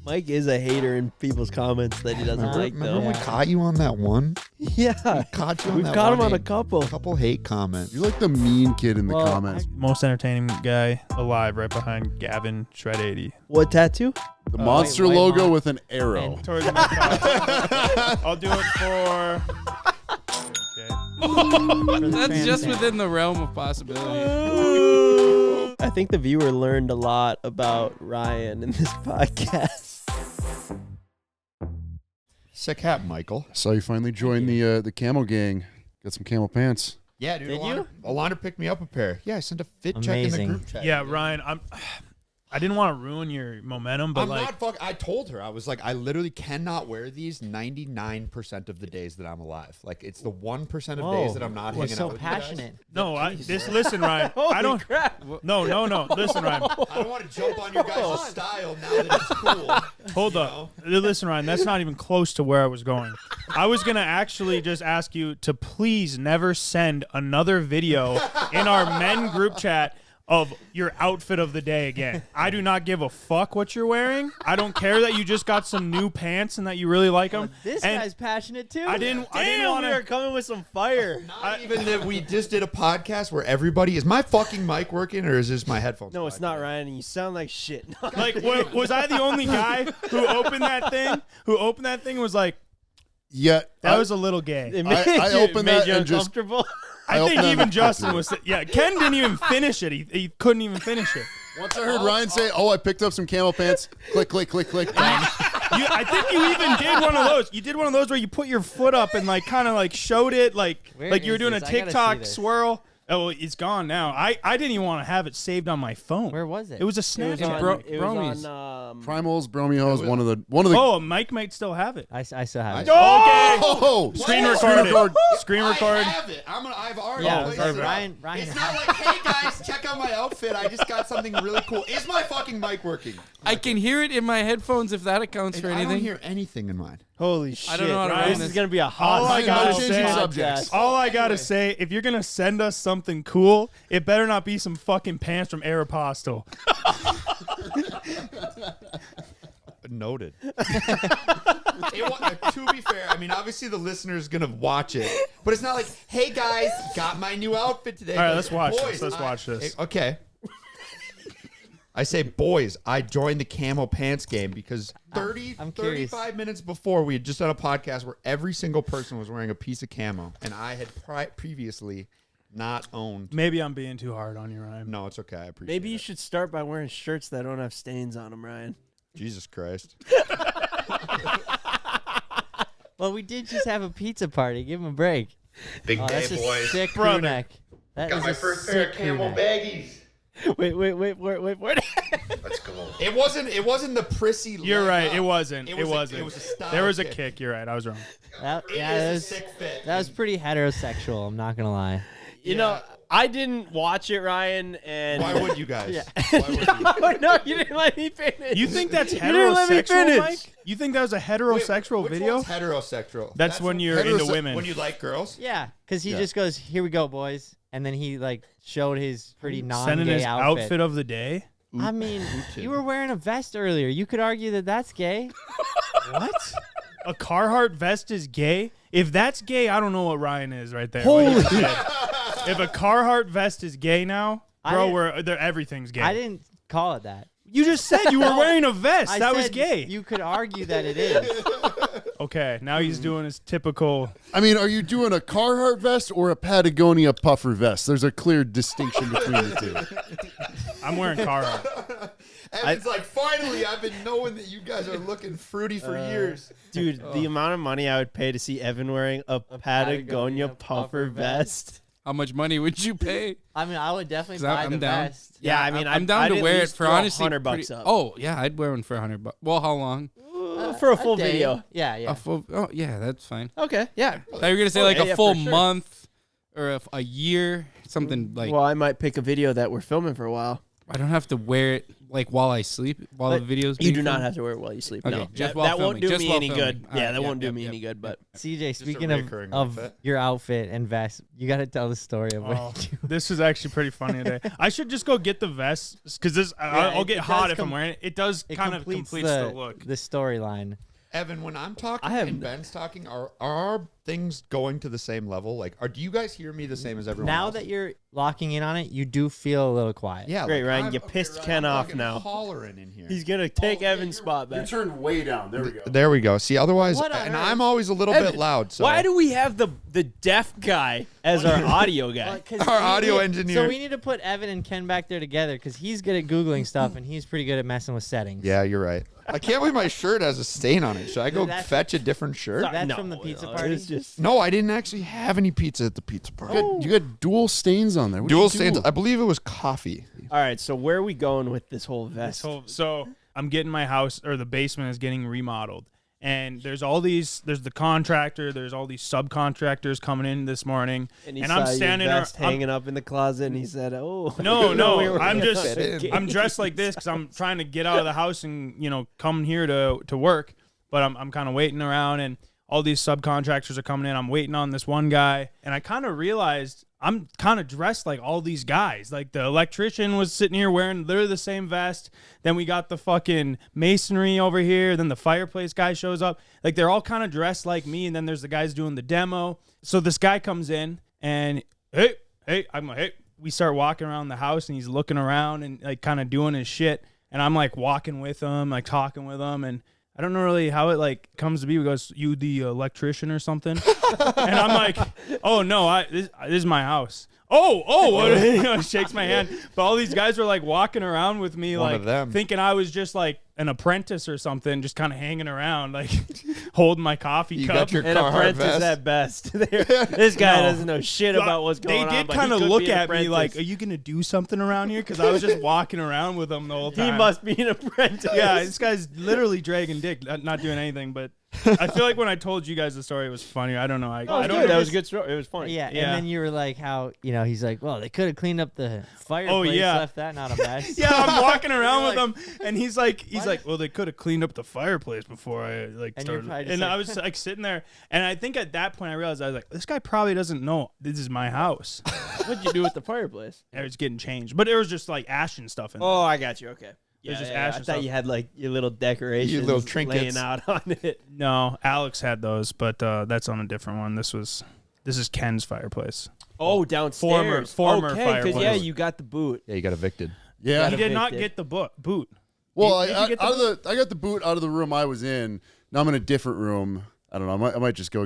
Mike is a hater in people's comments that he doesn't like, though. Remember we caught you on that one? Yeah. We've caught him on a couple. hate comments. You're like the mean kid in the comments. Most entertaining guy alive, right behind Gavin Shred 80. What tattoo? The monster white logo mark. with an arrow. Towards my car. I'll do it for. That's just within the realm of possibility. I think the viewer learned a lot about Ryan in this podcast. Sick hat, Michael. So you finally joined the camo gang. Got some camo pants. Yeah, dude. Did you? Alana picked me up a pair. Yeah, I sent a fit check in the Amazing. group chat. Yeah, Ryan, I didn't want to ruin your momentum, but I told her, I was like, I literally cannot wear these 99% of the days that I'm alive. Like, it's the 1% of days that I'm not hanging so out with passionate. no, listen, Ryan. I don't. Crap. No. Listen, Ryan. I don't want to jump on your guys' style now that it's cool. Hold up. Listen, Ryan, that's not even close to where I was going. I was going to actually just ask you to please never send another video in our men group chat of your outfit of the day again. I do not give a fuck what you're wearing. I don't care that you just got some new pants and that you really like them. This guy's passionate too. I didn't Damn, want we are to. coming with some fire. Not even that we just did a podcast where everybody, is my fucking mic working or is this my headphones? No, it's not, Ryan, and you sound like shit. Like, was I the only guy who opened that thing? And was like, Yeah, that was a little gay. It I opened made that you and just- uncomfortable. I think opened even that- Justin was. Yeah, Ken didn't even finish it. He couldn't even finish it. Once I heard Ryan say, "Oh, I picked up some camo pants," click, click, click, click. I think you even did one of those. You did one of those where you put your foot up and like kind of like showed it like Where you were is doing a this? I gotta see TikTok this. swirl. Oh, it's gone now. I didn't even want to have it saved on my phone. Where was it? It was a It was Snapchat. on, Primals, Bromios, one of the. Oh, Mike might still have it. I still have it. Okay. Oh, Screen What? record. Screen record. I have it. I've already Yeah, placed perfect. it. Ryan It's not like, hey guys, check out my outfit. I just got something really cool. Is my fucking mic working? I can hear it in my headphones if that accounts for I don't anything. hear anything in mine. Holy shit. I don't know how to Ryan, run this this. is going to be a hot All I gotta changing say, subjects. all I gotta say, if you're gonna send us something cool, it better not be some fucking pants from Aeropostale. Noted. To be fair, I mean, obviously the listener's gonna watch it, but it's not like, hey guys, got my new outfit today. All right, Like, let's watch this. boys, Let's watch this. Okay. I say, boys, I joined the camo pants game because I'm curious. 35 minutes before we had just done a podcast where every single person was wearing a piece of camo, and I had previously not owned. Maybe I'm being too hard on you, Ryan. No, it's okay. I appreciate Maybe you it. should start by wearing shirts that don't have stains on them, Ryan. Jesus Christ. Well, we did just have a pizza party. Give him a break. Big That's a sick crew Brother. neck. That is a sick crew neck. baggies. Wait. Let's go. It wasn't the prissy. You're leg right. up. It wasn't. It It was wasn't. it was a style There was a kick. kick. You're right. I was wrong. That, It yeah, is that a sick fit. was pretty heterosexual. I'm not gonna lie. You know, I didn't watch it, Ryan, and Why would you guys? Yeah. Why would you? no, you didn't let me finish. You think that's didn't let me heterosexual, finish. Mike? You think that was a heterosexual Which video? one's heterosexual. That's when you're into women. When you like girls. Yeah, because he Yeah. just goes, "Here we go, boys," and then he like showed his pretty Sending non-gay his outfit. outfit of the day. I mean, you were wearing a vest earlier. You could argue that that's gay. What? A Carhartt vest is gay? If that's gay, I don't know what Ryan is right there. Holy What you said. If a Carhartt vest is gay now, I bro, didn't- everything's gay. I didn't call it that. You just said you were wearing a vest. I That was said gay. You could argue that it is. Okay, now he's doing his typical. I mean, are you doing a Carhartt vest or a Patagonia puffer vest? There's a clear distinction between the two. I'm wearing Carhartt. Evan's like, finally, I've been knowing that you guys are looking fruity for years. Dude, the amount of money I would pay to see Evan wearing a Patagonia puffer vest. How much money would you pay? I mean, I would definitely 'Cause buy I'm the down. vest. Yeah, I mean, I'm down I'd to at wear it least for throw honestly $100 pretty- up. Oh yeah, I'd wear one for $100. Well, how long? For a full day. video. Yeah, yeah. A full. Oh yeah, that's fine. Okay, yeah. I thought you were gonna say like yeah, a yeah, full for sure. month or a year, something like. Well, I might pick a video that we're filming for a while. I don't have to wear it like while I sleep, while But the videos. You do not have to wear it while you sleep. Okay, No, just that, while that won't filming, do just me while any filming. good. All Yeah, right, that yep, won't do yep, me yep. any good. But CJ, a speaking reoccurring of outfit. your outfit and vest, you got to tell the story of Oh, what you this is actually pretty funny today. I should just go get the vest because this I'll it get does hot if I'm com- wearing it. It does it kind of completes completes the look. the storyline. Evan, when I'm talking I have- and Ben's talking, are our things going to the same level? Like, do you guys hear me the same as everyone Now else? that you're locking in on it, you do feel a little quiet. Yeah, Great, like, Ryan, I'm- you okay, pissed Ryan, Ken I'm off fucking now. hollering in here. he's gonna take Evan's spot You back. turned way down. There we go. There we go. See, otherwise, What on and earth? I'm always a little Evan, bit loud. So Why do we have the deaf guy as our audio guy? 'Cause Our we audio need- engineer. So we need to put Evan and Ken back there together because he's good at Googling stuff and he's pretty good at messing with settings. Yeah, you're right. I can't believe my shirt has a stain on it. Should I go That's- fetch a different shirt? That's No, from the pizza no, party? It's just No, I didn't actually have any pizza at the pizza party. You got dual stains on there. What'd Dual you stains. do? I believe it was coffee. all right. So where are we going with this whole vest? So I'm getting my house, or the basement is getting remodeled. And there's the contractor, there's all these subcontractors coming in this morning. and he I'm saw standing your ar- vest I'm- hanging up in the closet, and he said, "Oh, No, we were I'm gonna just fit in." I'm dressed like this because I'm trying to get out of the house and come here to work. But I'm kind of waiting around, and all these subcontractors are coming in. I'm waiting on this one guy, and I kind of realized I'm kind of dressed like all these guys. Like the electrician was sitting here wearing literally the same vest. Then we got the fucking masonry over here. Then the fireplace guy shows up. Like they're all kind of dressed like me. And then there's the guys doing the demo. So this guy comes in and hey, I'm like, hey. We start walking around the house and he's looking around and like kind of doing his shit. And I'm like walking with him, like talking with him, and I don't know really how it like comes to be. He goes, "You the electrician or something?" And I'm like, "Oh no, this is my house." What? Shakes my hand. But all these guys were like walking around with me, One like of them. thinking I was just like an apprentice or something, just kind of hanging around, like holding my coffee You cup. got your An Carhartt apprentice vest. at best. this guy No. doesn't know shit about what's going on. They did but kind he of could look be an at me like, apprentice. "Are you gonna do something around here?" Because I was just walking around with them the whole time. He must be an apprentice. Yeah, this guy's literally dragging dick, not doing anything. But I feel like when I told you guys the story, it was funny. I don't know. I That was don't good. know. That was a good story. It was funny. Yeah, Yeah. and then you were like, how he's like, well, they could have cleaned up the fireplace, yeah. left that not a mess. Yeah, I'm walking around with You're him, and he's like, well, they could have cleaned up the fireplace before I like And you're started. probably just And like- I was like sitting there, and I think at that point I realized I was like, this guy probably doesn't know this is my house. What'd you do with the fireplace? It was getting changed, but it was just like ash and stuff in there. Oh, I got you. Okay. There's Yeah, just yeah, ash I and thought stuff. you had like your little decorations, Your little trinkets. laying out on it. No, Alex had those, but that's on a different one. This is Ken's fireplace. Oh, downstairs. Former okay, yeah, fireplace. you got the boot. Yeah, you got evicted. Yeah. He did not evicted. get the boot. Well, Did you get the I got the boot out of the room I was in. Now I'm in a different room. I don't know. I might just go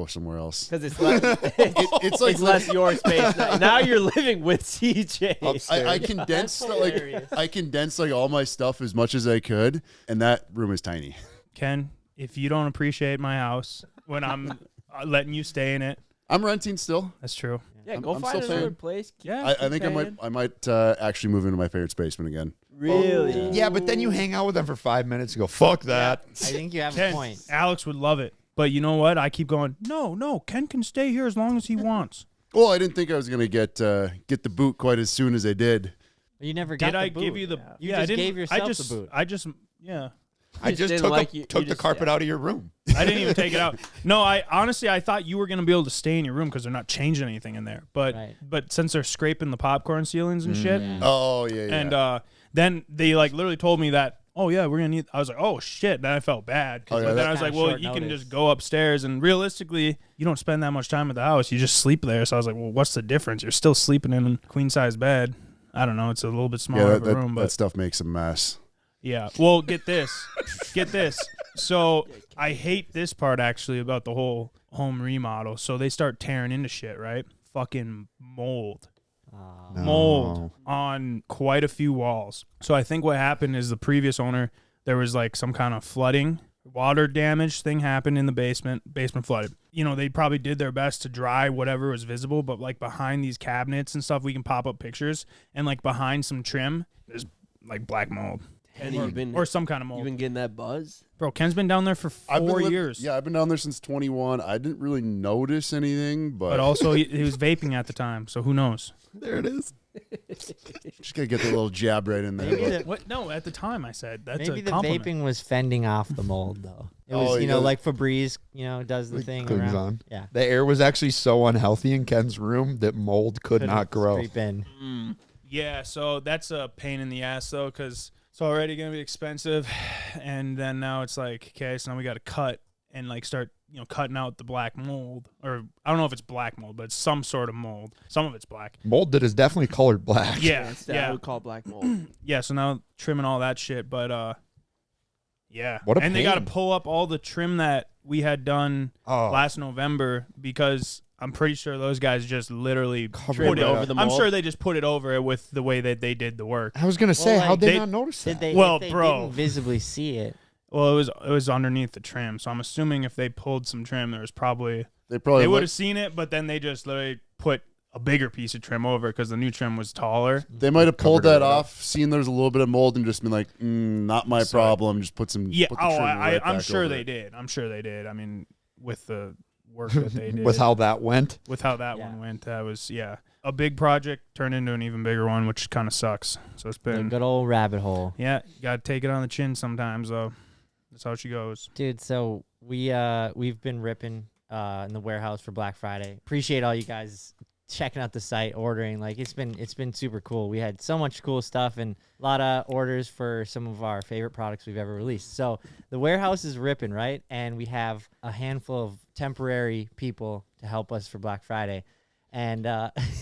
somewhere else. Because it's less, It's like it's less your space. Now you're living with CJ. I condensed hilarious. I condensed like all my stuff as much as I could, and that room is tiny. Ken, if you don't appreciate my house when I'm letting you stay in it, I'm renting still. that's true. Yeah, I'm go find still another paying. place. Yeah. I think I might actually move into my parents' basement again. Really? Yeah, but then you hang out with them for 5 minutes and go, fuck that. I think you have a Ken, point. Alex would love it. But you know what? I keep going, no, Ken can stay here as long as he wants. Well, I didn't think I was gonna get the boot quite as soon as I did. You never got Did the I boot. give you the You yeah, just I didn't, gave yourself I just, the boot. I just yeah. I just just didn't took, like you- took you the just- carpet out of your room. I didn't even take it out. No, I honestly I thought you were gonna be able to stay in your room because they're not changing anything in there. But Right. but since they're scraping the popcorn ceilings and shit, Yeah. Oh yeah, yeah. and then they like literally told me that, oh yeah, we're gonna need. I was like, oh shit. Then I felt bad. Oh, yeah, but then that's I was like, kinda well, short you can notice. just go upstairs, and realistically, you don't spend that much time at the house. You just sleep there. So I was like, well, what's the difference? You're still sleeping in a queen size bed. I don't know. It's a little bit smaller yeah, of a room, that but stuff makes a mess. yeah. Well, get this. Get this. So I hate this part actually about the whole home remodel. So they start tearing into shit, right? Fucking mold. Mold on quite a few walls. So I think what happened is the previous owner, there was like some kind of flooding, water damage thing happened in the basement flooded. You know, they probably did their best to dry whatever was visible, but like behind these cabinets and stuff, we can pop up pictures, and like behind some trim, there's like black mold. And you've been, or some kind of you've mold. been getting that buzz? Bro, Ken's been down there for I've been 4 li- years. Yeah, I've been down there since 21. I didn't really notice anything, But also, he was vaping at the time, so who knows? There it is. just gotta get the little jab right in there. Maybe but- the, What? No, at the time I said that's maybe a the compliment. vaping was fending off the mold, though. It was, Oh, you you know, gotta- like Febreze, does the thing Clings around. on. Yeah. The air was actually so unhealthy in Ken's room that mold could Couldn't not grow. creep in. Yeah, so that's a pain in the ass though, because it's already gonna be expensive, and then now it's like, okay, so now we got to cut and like start, cutting out the black mold, or I don't know if it's black mold, but it's some sort of mold. Some of it's black. Mold that is definitely colored black. Yeah, That's what I yeah, would call black mold. yeah. So now trimming all that shit, but yeah. What a and they got to pain. pull up all the trim that we had done Oh. last November, because I'm pretty sure those guys just literally Covered put it it up. over the I'm mold? sure they just put it over it with the way that they did the work. I was gonna say, Well, how'd like, they they- not notice Did that? they? Well, if they bro. didn't visibly see it. Well, it was underneath the trim, so I'm assuming if they pulled some trim, there was probably They probably they would let- have seen it, but then they just literally put a bigger piece of trim over because the new trim was taller. They might have pulled Covered it that up. off, seen there's a little bit of mold, and just been like, not my Sorry. problem. Just put some. Yeah, put the trim right I'm back sure over they it. did. I'm sure they did. I mean, with the work that they did, With how that went. with how that Yeah. one went, that was a big project turned into an even bigger one, which kind of sucks. So it's The been good old rabbit hole. you got to take it on the chin sometimes though. That's how she goes. Dude, so we've been ripping in the warehouse for Black Friday. Appreciate all you guys checking out the site, ordering. Like it's been super cool. We had so much cool stuff and a lot of orders for some of our favorite products we've ever released. So the warehouse is ripping, right? And we have a handful of temporary people to help us for Black Friday. And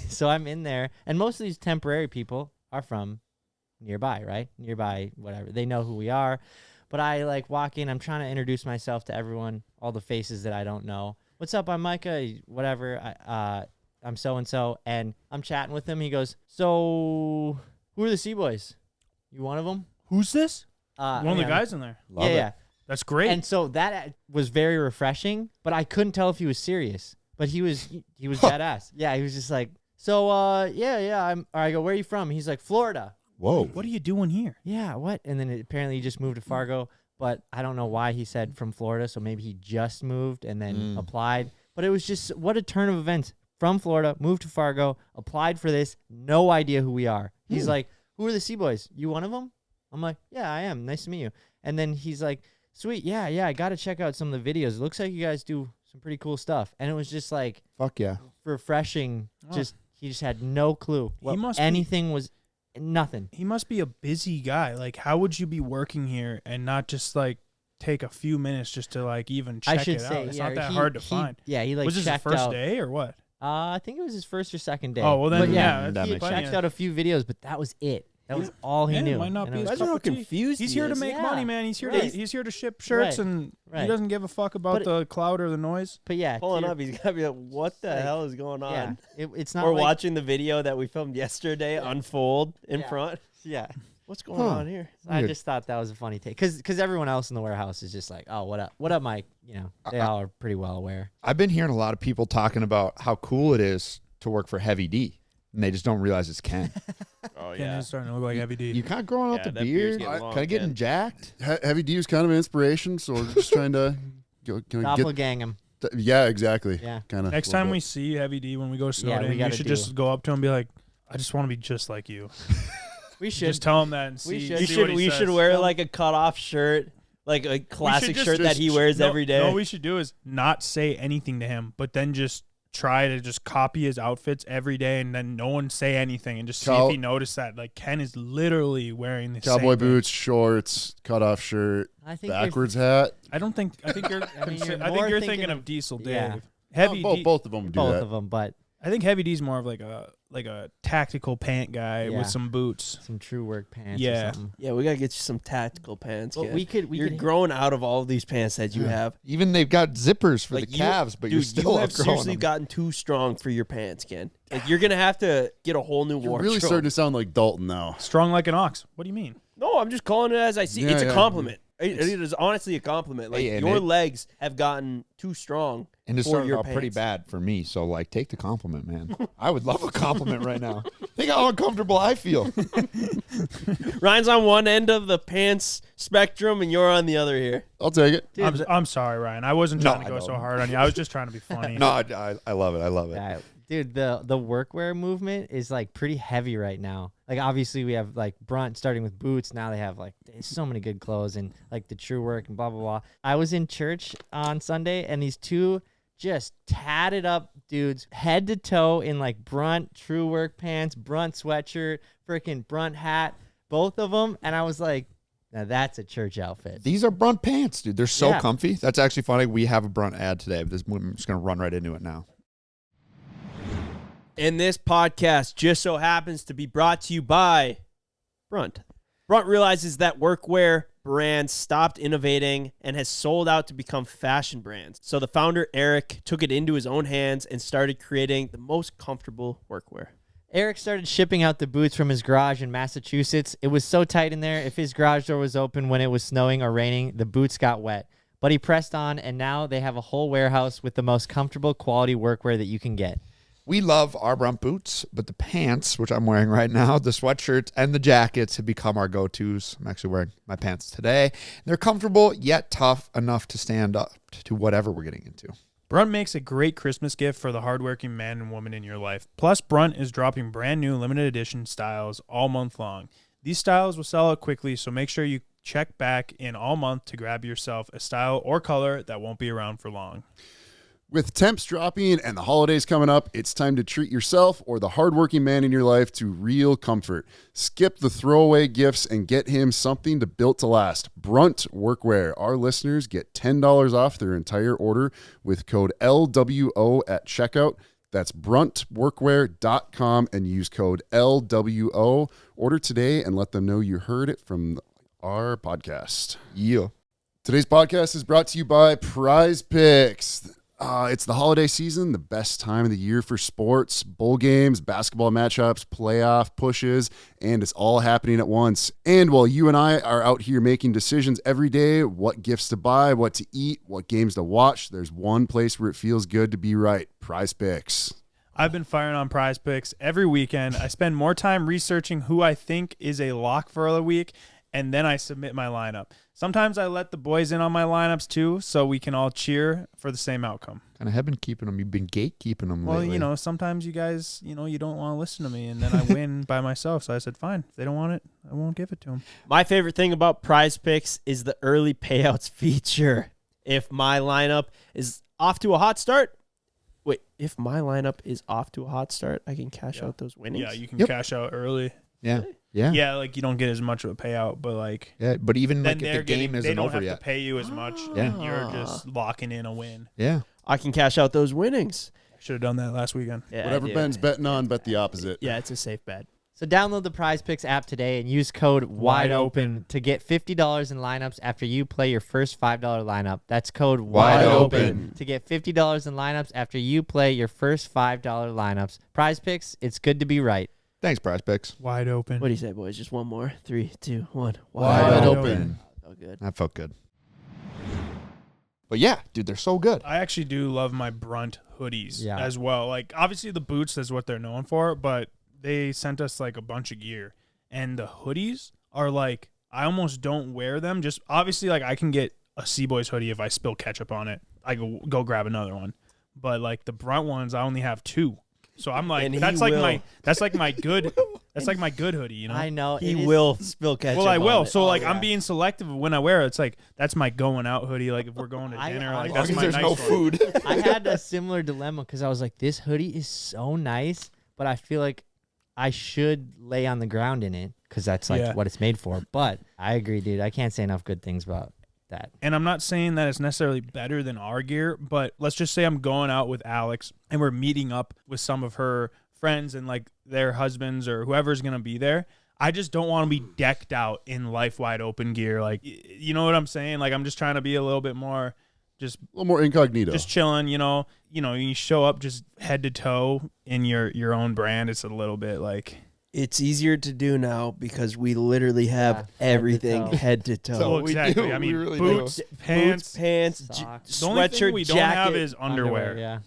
so I'm in there, and most of these temporary people are from nearby, right? Nearby, whatever. They know who we are. But I like walk in, I'm trying to introduce myself to everyone, all the faces that I don't know. What's up? I'm Micah, whatever. I'm so-and-so, and I'm chatting with him. He goes, so who are the CBoys? You one of them? Who's this? One of the yeah. guys in there. Yeah, yeah. That's great. And so that was very refreshing, but I couldn't tell if he was serious. But he was dead ass. Yeah, he was just like, so yeah. I go, where are you from? He's like, Florida. Whoa. What are you doing here? Yeah, what? And then apparently he just moved to Fargo, but I don't know why he said from Florida, so maybe he just moved and then applied. But it was just, what a turn of events. From Florida, moved to Fargo, applied for this, no idea who we are. He's like, who are the CBoys? You one of them? I'm like, yeah, I am. Nice to meet you. And then he's like, sweet, yeah, I got to check out some of the videos. It looks like you guys do some pretty cool stuff. And it was just like Fuck yeah. refreshing. He just had no clue what must be- anything was. Nothing. He must be a busy guy. Like, how would you be working here and not just like take a few minutes just to like even check I should it say, out? It's yeah, not that he- hard to he- find. Yeah, he like Was this his checked first out. day or what? I think it was his first or second day. Oh, well then, But yeah, that he makes checked sense. out a few videos, but that was it. That was all he Yeah, knew. it might not And be it his was- cup Imagine how of tea. confused He's he here to is. make Yeah. money, man. He's here Right. to ship shirts, Right. and Right. he doesn't give a fuck about But the cloud or the noise. But yeah, Pulling to your- up, he's gotta be like, "What the Like, hell is going on?" yeah, it's not Or like, watching the video that we filmed yesterday unfold in Yeah. front. Yeah, What's going on here? I Weird. just thought that was a funny take because everyone else in the warehouse is just like, oh, what up, Mike? They all are pretty well aware. I've been hearing a lot of people talking about how cool it is to work for Heavy D, and they just don't realize it's Ken. Oh Ken is starting to look like Heavy D. You kind of growing out Yeah, the that beard's beard, getting long, kind of getting Ken. jacked. Heavy D was kind of an inspiration, so we're just trying to Doppelgang him. Yeah, exactly. Yeah. Kind of. Next time we see Heavy D when we go Yeah, we snowing, gotta you should do- just go up to him and be like, "I just want to be just like you." We should. Just tell him that and We see. should. You see should. what he We says. should wear like a cutoff shirt, like a classic just- shirt that he wears No, every day. No, what we should do is not say anything to him, but then just try to just copy his outfits every day, and then no one say anything, and just see Cow- if he noticed that. Like Ken is literally wearing the Cowboy same thing. boots, shorts, cutoff shirt, I think backwards hat. I think you're. I mean, you're I think more you're thinking thinking of- of Diesel Dave. yeah. Heavy Oh, D, both of them do both that. of them, but I think Heavy D's more of like a tactical pant guy Yeah. with some boots. some true work pants. Yeah. Or something. Yeah, we gotta get you some tactical pants. Well, Ken. we could. You're growing out of all of these pants that you have. Even they've got zippers for Like the calves, but dude, you're still you have outgrowing seriously them. gotten too strong for your pants, Ken. Like you're gonna have to get a whole new You're wardrobe. really starting to sound like Dalton now. Strong like an ox. What do you mean? No, I'm just calling it as I see. Yeah, It's a yeah. compliment. It is honestly a compliment. Like Hey, and your it- legs have gotten too strong, And it for started your out pretty pants. bad for me. So, like, take the compliment, man. I would love a compliment right now. Think how uncomfortable I feel. Ryan's on one end of the pants spectrum, and you're on the other here. I'll take it. I'm sorry, Ryan. I wasn't No, trying to I go so know. hard on you. I was just trying to be funny. No, I love it. I love it. Yeah, dude, the workwear movement is like pretty heavy right now. Like obviously we have like Brunt starting with boots. Now they have like so many good clothes and like the True Work and blah blah blah. I was in church on Sunday and these two just tatted up dudes head to toe in like Brunt True Work pants, Brunt sweatshirt, freaking Brunt hat, both of them. And I was like, now that's a church outfit. These are Brunt pants, dude. They're so Yeah. comfy. That's actually funny. We have a Brunt ad today. I'm just going to run right into it now. And this podcast just so happens to be brought to you by Brunt. Brunt realizes that workwear brands stopped innovating and has sold out to become fashion brands. So the founder, Eric, took it into his own hands and started creating the most comfortable workwear. Eric started shipping out the boots from his garage in Massachusetts. It was so tight in there. If his garage door was open when it was snowing or raining, the boots got wet. But he pressed on, and now they have a whole warehouse with the most comfortable quality workwear that you can get. We love our Brunt boots, but the pants, which I'm wearing right now, the sweatshirts, and the jackets have become our go-tos. I'm actually wearing my pants today. They're comfortable, yet tough enough to stand up to whatever we're getting into. Brunt makes a great Christmas gift for the hardworking man and woman in your life. Plus, Brunt is dropping brand new limited edition styles all month long. These styles will sell out quickly, so make sure you check back in all month to grab yourself a style or color that won't be around for long. With temps dropping and the holidays coming up, it's time to treat yourself or the hardworking man in your life to real comfort. Skip the throwaway gifts and get him something built to last. Brunt Workwear. Our listeners get $10 off their entire order with code LWO at checkout. That's bruntworkwear.com and use code LWO. Order today and let them know you heard it from our podcast. Yeah. Today's podcast is brought to you by Prize Picks. It's the holiday season, the best time of the year for sports, bowl games, basketball matchups, playoff pushes, and it's all happening at once. And while you and I are out here making decisions every day, what gifts to buy, what to eat, what games to watch, there's one place where it feels good to be right, Prize Picks. I've been firing on Prize Picks every weekend. I spend more time researching who I think is a lock for the week, and then I submit my lineup. Sometimes I let the boys in on my lineups too, so we can all cheer for the same outcome. Kind of have been keeping them. You've been gatekeeping them Well, lately. you know, sometimes you guys, you don't want to listen to me, and then I win by myself. So I said, fine. If they don't want it, I won't give it to them. My favorite thing about Prize Picks is the early payouts feature. If my lineup is off to a hot start, I can cash out those winnings. Yeah, you can Yep. cash out early. Yeah. Yeah. Yeah, like you don't get as much of a payout, but like Yeah. But even then like if they're the game they isn't don't over have yet. to pay you as much. Yeah. You're just locking in a win. Yeah. I can cash out those winnings. Should have done that last weekend. Yeah, Whatever dude. Ben's betting on, bet the opposite. Yeah, it's a safe bet. So download the Prize Picks app today and use code WIDEOPEN to get $50 in lineups after you play your first $5 lineup. That's code WIDEOPEN to get $50 in lineups after you play your first $5 lineups. Prize Picks, it's good to be right. Thanks, Prize Picks. Wide open. What do you say, boys? Just one more. 3, 2, 1. Wide open. Oh, good. That felt good. But yeah, dude, they're so good. I actually do love my Brunt hoodies Yeah. as well. Like obviously the boots is what they're known for, but they sent us like a bunch of gear, and the hoodies are like I almost don't wear them. Just obviously like I can get a CBoys hoodie if I spill ketchup on it. I go grab another one, but like the Brunt ones, I only have 2. So I'm like And he that's like will. my good hoodie, you know. I know. He it is- will spill ketchup. Well, I on will. it. So like Oh, I'm yeah. being selective of when I wear it. It's like that's my going out hoodie. Like if we're going to I dinner, like honestly- that's my nice one. food. I had a similar dilemma because I was like, this hoodie is so nice, but I feel like I should lay on the ground in it because that's like Yeah. what it's made for. But I agree, dude. I can't say enough good things about that. And I'm not saying that it's necessarily better than our gear, but let's just say I'm going out with Alex and we're meeting up with some of her friends and like their husbands or whoever's going to be there. I just don't want to be decked out in life wide open gear. Like, you know what I'm saying? Like, I'm just trying to be a little bit more just A little more incognito. just chilling, you show up just head to toe in your own brand. It's a little bit like, It's easier to do now because we literally have everything toe. head to toe. Well, we exactly. do. I mean, We really boots, do. pants, pants, Socks. The only thing sweatshirt, we don't jacket. have is underwear. Yeah.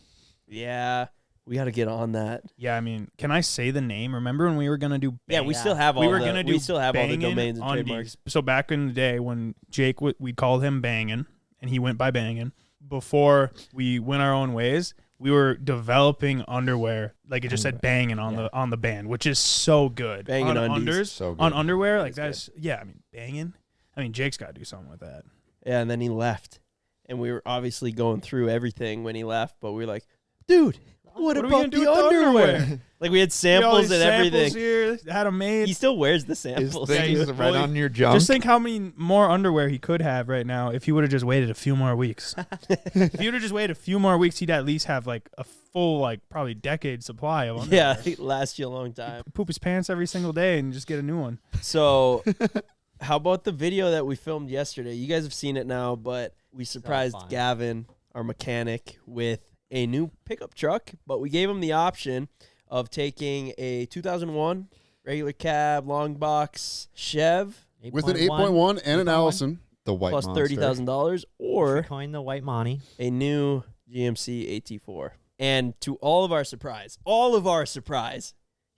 Yeah, we got to get on that. Yeah, I mean, can I say the name? Remember when we were gonna do? Yeah, Bang- we still have all we were the, gonna do. we still have all the Bangin' domains and Undies. trademarks. So back in the day when Jake, we called him Bangin', and he went by Bangin'. Before we went our own ways, we were developing underwear, like it just said "banging" on the band, which is so good. Bangin' on undies. unders, So good. on underwear, like that's yeah. I mean, banging. I mean, Jake's got to do something with that. Yeah, and then he left. And we were obviously going through everything when he left, but we were like, dude, what are we about gonna do the with the underwear? underwear? Like we had We got all samples these and samples everything. here, had them made. He still wears the His samples. thing he's is right fully- on your junk. Just think how many more underwear he could have right now if he would have just waited a few more weeks. If he would have just waited a few more weeks, he'd at least have like a full, like probably decade supply of underwear. Yeah, it lasts you a long time. Poop his pants every single day and just get a new one. So, how about the video that we filmed yesterday? You guys have seen it now, but we surprised fun. Gavin, our mechanic, with a new pickup truck. But we gave him the option of taking a 2001 regular cab, long box Chev With an 8.1 and an 8.1. Allison. the white plus monster. $30,000, or Coin the white money. a new GMC AT4. And to all of our surprise,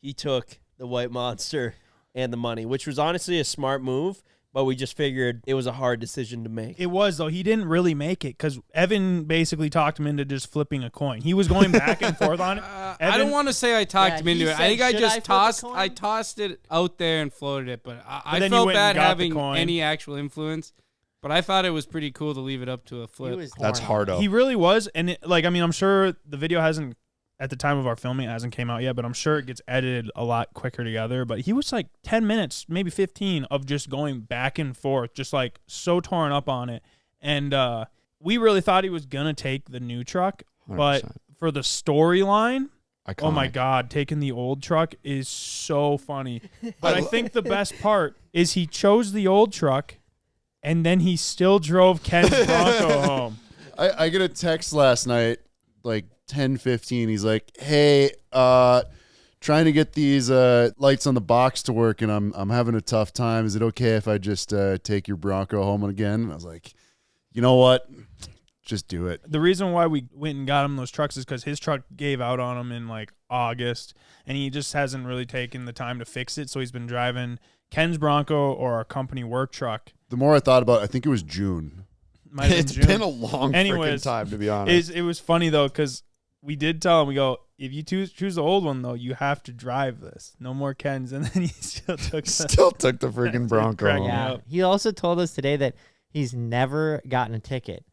he took the white monster and the money, which was honestly a smart move, but we just figured it was a hard decision to make. It was, though. He didn't really make it because Evan basically talked him into just flipping a coin. He was going back and forth on it. I Evan- don't want to say I talked Yeah, him into he it. I said, think I "Should I just flip a tossed. coin?" I tossed it out there and floated it, but I then you felt went and bad got the having coin. any actual influence. But I thought it was pretty cool to leave it up to a He flip. was That's torn on hardo. it. He really was. And, I'm sure the video hasn't, at the time of our filming, it hasn't came out yet, but I'm sure it gets edited a lot quicker together. But he was like 10 minutes, maybe 15, of just going back and forth, just like so torn up on it. And we really thought he was going to take the new truck. But 100%. for the storyline, oh my Iconic. God, taking the old truck is so funny. But I think the best part is he chose the old truck and then he still drove Ken's Bronco home. I get a text last night, like 10:15. He's like, "Hey, trying to get these lights on the box to work, and I'm having a tough time. Is it okay if I just take your Bronco home again?" And I was like, "You know what? Just do it." The reason why we went and got him those trucks is because his truck gave out on him in like August, and he just hasn't really taken the time to fix it. So he's been driving Ken's Bronco or our company work truck. The more I thought about it, I think it was June. Might have It's June. been a long freaking Anyways, time, to be honest. It was funny though because we did tell him, we go, if you choose the old one though, you have to drive this. No more Ken's, and then he still took the Still took the freaking Bronco Crack home. me Yeah. up. He also told us today that he's never gotten a ticket.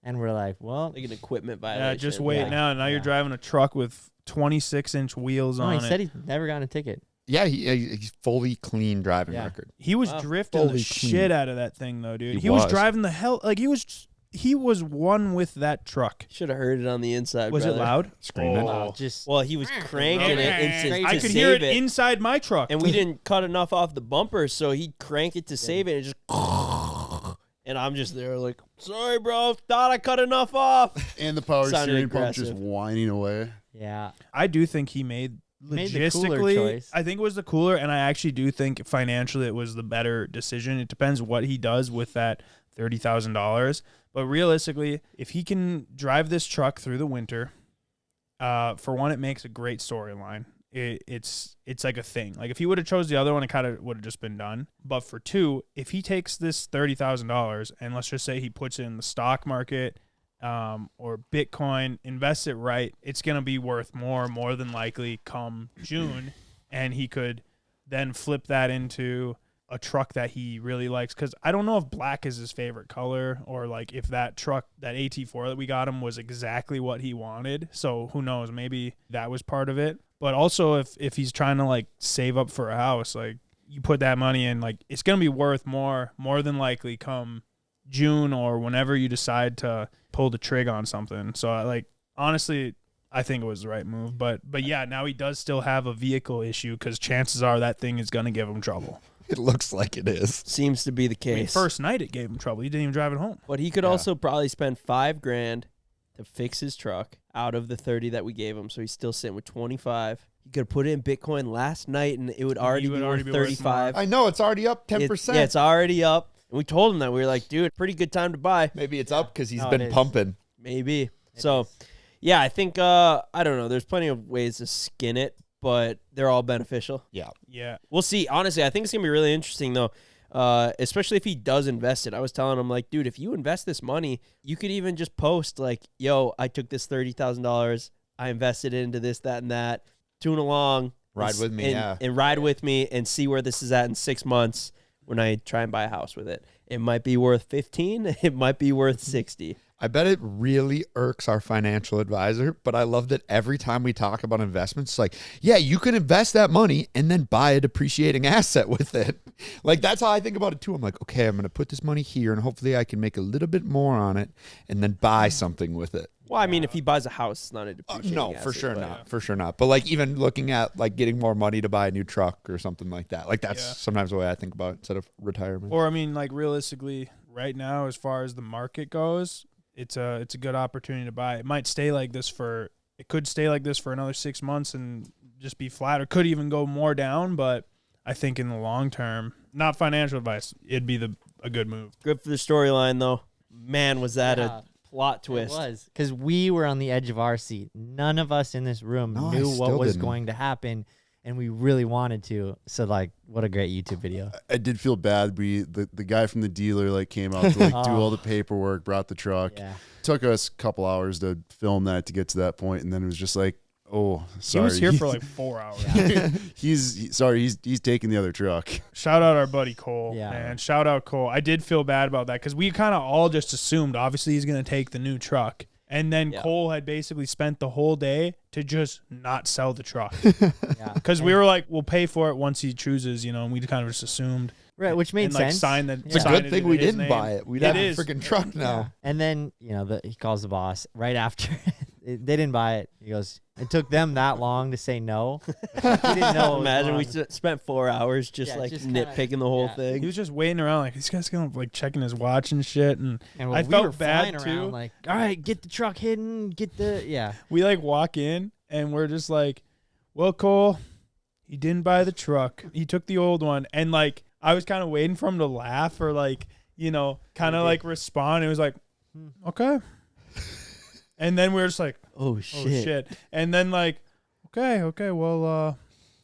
And we're like, well, Like an equipment violation. Yeah, just wait Yeah. now. Now you're Yeah. driving a truck with 26-inch wheels no, on he it. said he's never gotten a ticket. Yeah, he's fully clean driving Yeah. record. He was Wow. drifting the Fully shit clean. out of that thing though, dude. He He was was. driving the hell like he was one with that truck. Should have heard it on the inside. Was brother. it loud? Screaming. No, just Well, he was cranking it instant I to could save hear it it. inside my truck. And we didn't cut enough off the bumper, so he'd crank it to save it and just and I'm just there like, sorry bro, thought I cut enough off. And the power Sounded steering pump just aggressive. whining away. yeah. I do think he made Made the cooler logistically, choice. I think it was the cooler, and I actually do think financially it was the better decision. It depends what he does with that $30,000, but realistically, if he can drive this truck through the winter, for one, it makes a great storyline. It's like a thing. Like if he would have chose the other one, it kind of would have just been done. But for two, if he takes this $30,000 and let's just say he puts it in the stock market, or Bitcoin, invests it right, it's going to be worth more than likely come June. And he could then flip that into a truck that he really likes. Because I don't know if black is his favorite color or like if that truck, that AT4 that we got him was exactly what he wanted. So who knows? Maybe that was part of it. But also if he's trying to like save up for a house, like you put that money in, like it's going to be worth more than likely come June or whenever you decide to pull the trig on something. So like honestly, I think it was the right move. But yeah, now he does still have a vehicle issue because chances are that thing is going to give him trouble. It looks like it is. Seems to be the I mean, case. first night it gave him trouble. He didn't even drive it home. But he could also probably spend $5,000 to fix his truck out of the 30 that we gave him. So he's still sitting with 25. You could put it in Bitcoin last night, and it would already be worth 35. I know it's already up 10%. Yeah, it's already up. And we told him that. We were like, dude, pretty good time to buy. Maybe it's up because he's No, it been is. pumping. Maybe. So, yeah, I think, I don't know. There's plenty of ways to skin it, but they're all beneficial. Yeah. Yeah. We'll see. Honestly, I think it's going to be really interesting, though, especially if he does invest it. I was telling him, like, dude, if you invest this money, you could even just post, like, yo, I took this $30,000. I invested into this, that, and that. Tune along. Ride with me, and ride with me and see where this is at in 6 months when I try and buy a house with it. It might be worth 15. It might be worth 60. I bet it really irks our financial advisor, but I love that every time we talk about investments, it's like, yeah, you can invest that money and then buy a depreciating asset with it. Like, that's how I think about it too. I'm like, okay, I'm going to put this money here and hopefully I can make a little bit more on it and then buy something with it. Well, I mean, if he buys a house, it's not a depreciating No, asset, for sure but- not. For sure not. But like even looking at like getting more money to buy a new truck or something like that. Like that's sometimes the way I think about it instead of retirement. Or I mean, like realistically, right now, as far as the market goes, it's a good opportunity to buy. It might stay like this for another 6 months and just be flat, or could even go more down. But I think in the long term, not financial advice, it'd be a good move. Good for the storyline, though. Man, was that Yeah. a plot twist. It was because we were on the edge of our seat. None of us in this room No, I knew what still was didn't. going to happen, and we really wanted to. So, like, what a great YouTube video. I did feel bad. The guy from the dealer like came out to like do all the paperwork, brought the truck. Yeah. Took us a couple hours to film that to get to that point, and then it was just like, oh, sorry. He was here for like 4 hours. He's taking the other truck. Shout out our buddy Cole. Yeah. Man, shout out Cole. I did feel bad about that because we kind of all just assumed, obviously, he's going to take the new truck. And then Yeah. Cole had basically spent the whole day to just not sell the truck. Yeah. Because we were like, we'll pay for it once he chooses, and we kind of just assumed. Right, which made and like sense. sign the. It's It's a sign good it thing into we his didn't name. buy it. We'd It have is. a freaking truck now. And then, he calls the boss right after. They didn't buy it. He goes, it took them that long to say no. He didn't know. Imagine we spent 4 hours just Yeah, like just kinda- nitpicking the whole yeah. thing. He was just waiting around, like these guys gonna like checking his watch and shit, and And I we felt were bad flying too. around, like, all right, get the truck hidden, We like walk in and we're just like, well, Cole, he didn't buy the truck. He took the old one, and like I was kind of waiting for him to laugh or like kind of like respond. It was like, okay. And then we were just like, Oh oh shit. shit. And then like, okay, well,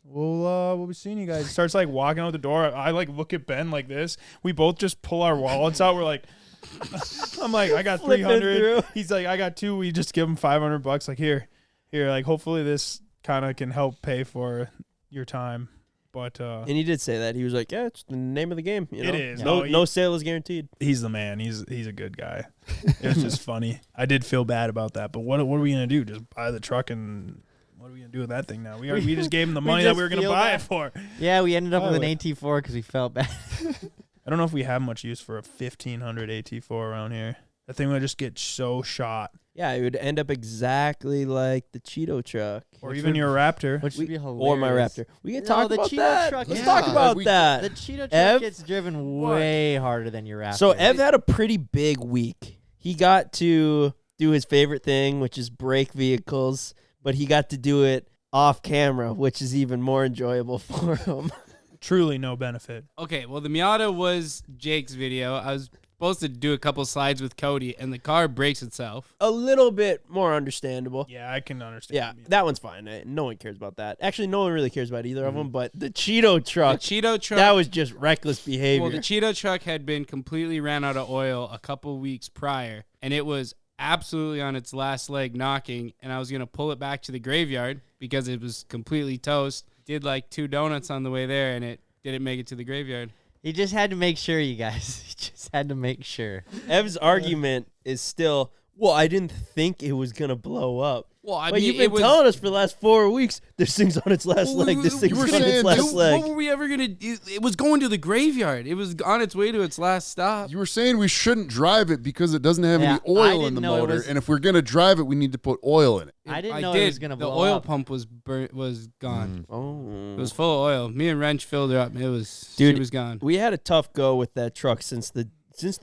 we'll be seeing you guys. He starts like walking out the door. I like look at Ben like this. We both just pull our wallets out. We're like, I'm like, I got Flipping 300. through. He's like, I got 2. We just give him $500. Like here, like hopefully this kind of can help pay for your time. But And he did say that. He was like, yeah, it's the name of the game. It is. No, No, no sale is guaranteed. he's the man. He's a good guy. It was just funny. I did feel bad about that. But what are we gonna do? Just buy the truck and what are we gonna do with that thing now? We just gave him the We money that just we were gonna feel buy bad. it for. Yeah, we ended up with an Highway. AT4 because we felt bad. I don't know if we have much use for a 1500 AT4 around here. That thing would just get so shot. Yeah, it would end up exactly like the Cheeto truck. Or even your Raptor. Which would be hilarious. Or my Raptor. We can No, talk the about Cheeto that. truck Let's is- talk Yeah. about We- that. The Cheeto truck Ev? gets driven way harder than your Raptor. So Ev had a pretty big week. He got to do his favorite thing, which is break vehicles, but he got to do it off camera, which is even more enjoyable for him. Truly no benefit. Okay, well, the Miata was Jake's video. I was supposed to do a couple slides with Cody, and the car breaks itself. A little bit more understandable. Yeah, I can understand. Yeah, that one's fine. No one cares about that. Actually, no one really cares about either of them, but the Cheeto truck, The Cheeto truck. that was just reckless behavior. Well, the Cheeto truck had been completely ran out of oil a couple weeks prior, and it was absolutely on its last leg knocking, and I was going to pull it back to the graveyard because it was completely toast. Did like 2 donuts on the way there, and it didn't make it to the graveyard. He just had to make sure, you guys. He just had to make sure. Ev's argument is still, well, I didn't think it was going to blow up. Well, I But mean, you've it been was. telling us for the last 4 weeks, this thing's on its last Well, leg. This you thing's were on saying its last this- leg. What were we ever going to do? It was going to the graveyard. It was on its way to its last stop. You were saying we shouldn't drive it because it doesn't have Yeah, any oil I in didn't the know it motor, was- and if we're gonna drive it, we need to put oil in it. I didn't I know did. it was going to The blow oil up. pump was gone. Oh. It was full of oil. Me and Wrench filled her up. It was Dude, she was gone. We had a tough go with that truck since the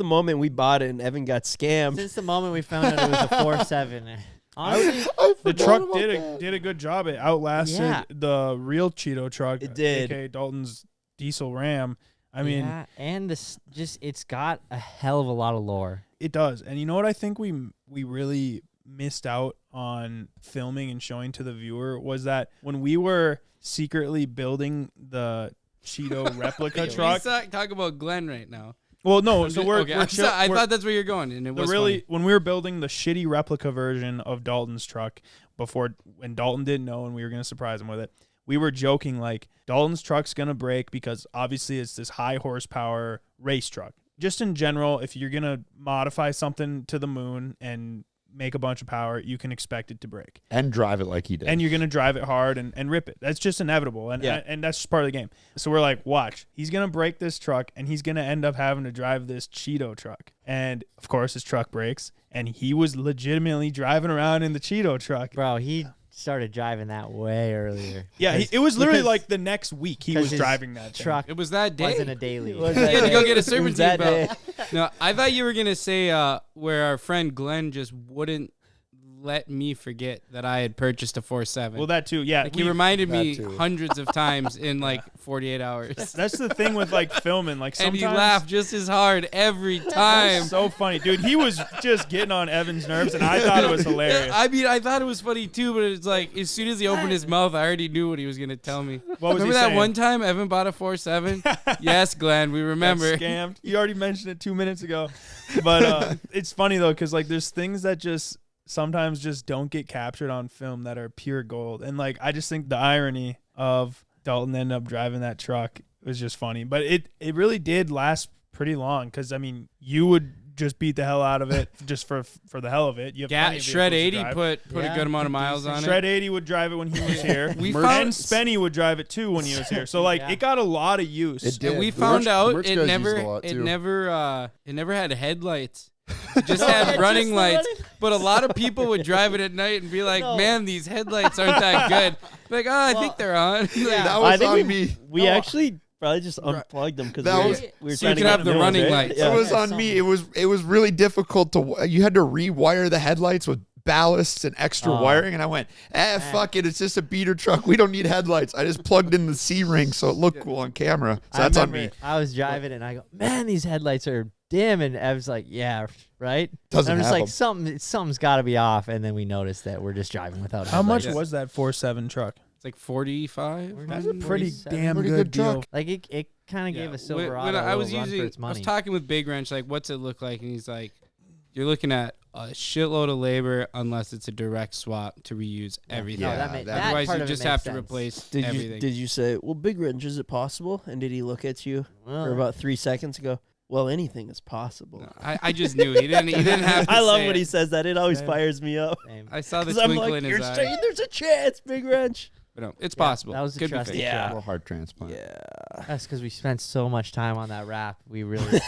moment we bought it and Evan got scammed. Since the moment we found out it was a 4.7. Honestly, The truck did a good job. It outlasted Yeah. the real Cheeto truck. It did. AKA Dalton's diesel Ram. I mean, yeah, and this it's got a hell of a lot of lore. it does. And you know what I think we really missed out on filming and showing to the viewer was that when we were secretly building the Cheeto replica truck. Talk about Glenn right now. Well, no, I'm so just- we're, okay, we're I'm chill- sorry, I we're- thought that's where you're going, and it the was really funny. when we were building the shitty replica version of Dalton's truck before when Dalton didn't know and we were going to surprise him with it. We were joking like Dalton's truck's going to break because obviously it's this high horsepower race truck. Just in general, if you're going to modify something to the moon and make a bunch of power, you can expect it to break. And drive it like he did. And you're going to drive it hard and rip it. That's just inevitable. And that's just part of the game. So we're like, watch. He's going to break this truck, and he's going to end up having to drive this Cheeto truck. And, of course, his truck breaks, and he was legitimately driving around in the Cheeto truck. Bro, he started driving that way earlier. Yeah, it was literally like the next week he was his driving that thing. truck. It was that day. Wasn't a daily. You had to go get a serpentine that belt. day. No, I thought you were gonna say where our friend Glenn just wouldn't let me forget that I had purchased a 4.7. Well, that too, yeah. Like he reminded me That too. hundreds of times in like 48 hours. That's the thing with like filming. Like And sometimes he laughed just as hard every time. so funny, dude. He was just getting on Evan's nerves, and I thought it was hilarious. I mean, I thought it was funny too, but it's like as soon as he opened his mouth, I already knew what he was gonna tell me. What was Remember he that saying? one time Evan bought a 4.7? Yes, Glenn, we remember. Got scammed. You already mentioned it 2 minutes ago, but it's funny though because like there's things that just sometimes just don't get captured on film that are pure gold, and like I just think the irony of Dalton ended up driving that truck was just funny, but it really did last pretty long because I mean you would just beat the hell out of it just for the hell of it. You have plenty of Shred vehicles to 80 drive. put a Yeah. good amount of miles on Shred it. 80 would drive it when he was here. We and found Spenny would drive it too when he was here. So like Yeah. it got a lot of use. It did. And we The found merch- out merch it guys never used it a lot, too. it never had headlights. It just had running lights. But a lot of people would drive it at night and be like, No. "Man, these headlights aren't that good." Like, "Oh, I think they're on." Like, That I was think on me. We actually probably just unplugged them because That we was- were So you trying to could get have the new ones, running right? lights. Yeah. It was Yeah, on me. It was really difficult to. You had to rewire the headlights with ballasts and extra Oh. wiring, and I went, fuck it. It's just a beater truck. We don't need headlights. I just plugged in the C ring so it looked cool on camera. So I that's on remember me. I was driving and I go, man, these headlights are dim. And Ev's like, yeah, right. Doesn't and I'm just have like, them. something's got to be off. And then we noticed that we're just driving without How much headlights. was that 4.7 truck? It's like 45. That's a pretty 47. damn Pretty good good deal. truck. Like it kind of Yeah. gave a When Silverado I was a run for its I money. was talking with Big Wrench, like, what's it look like? And he's like, you're looking at a shitload of labor unless it's a direct swap to reuse everything. No, Yeah, that that- Otherwise, part you of it just makes have to sense. replace Did everything. you say, well, Big Wrench, is it possible? And did he look at you Well, for about 3 seconds ago? Well, anything is possible. No, I just knew he didn't have to I love say when it. he says that. It always Same. fires me up. same. I saw the 'Cause I'm twinkle like, in you're his eye. saying there's a chance, Big Wrench. But no, it's Yeah, possible. that was a Could be trusted fixed. Yeah. A little heart transplant. Yeah. That's because we spent so much time on that wrap. We really,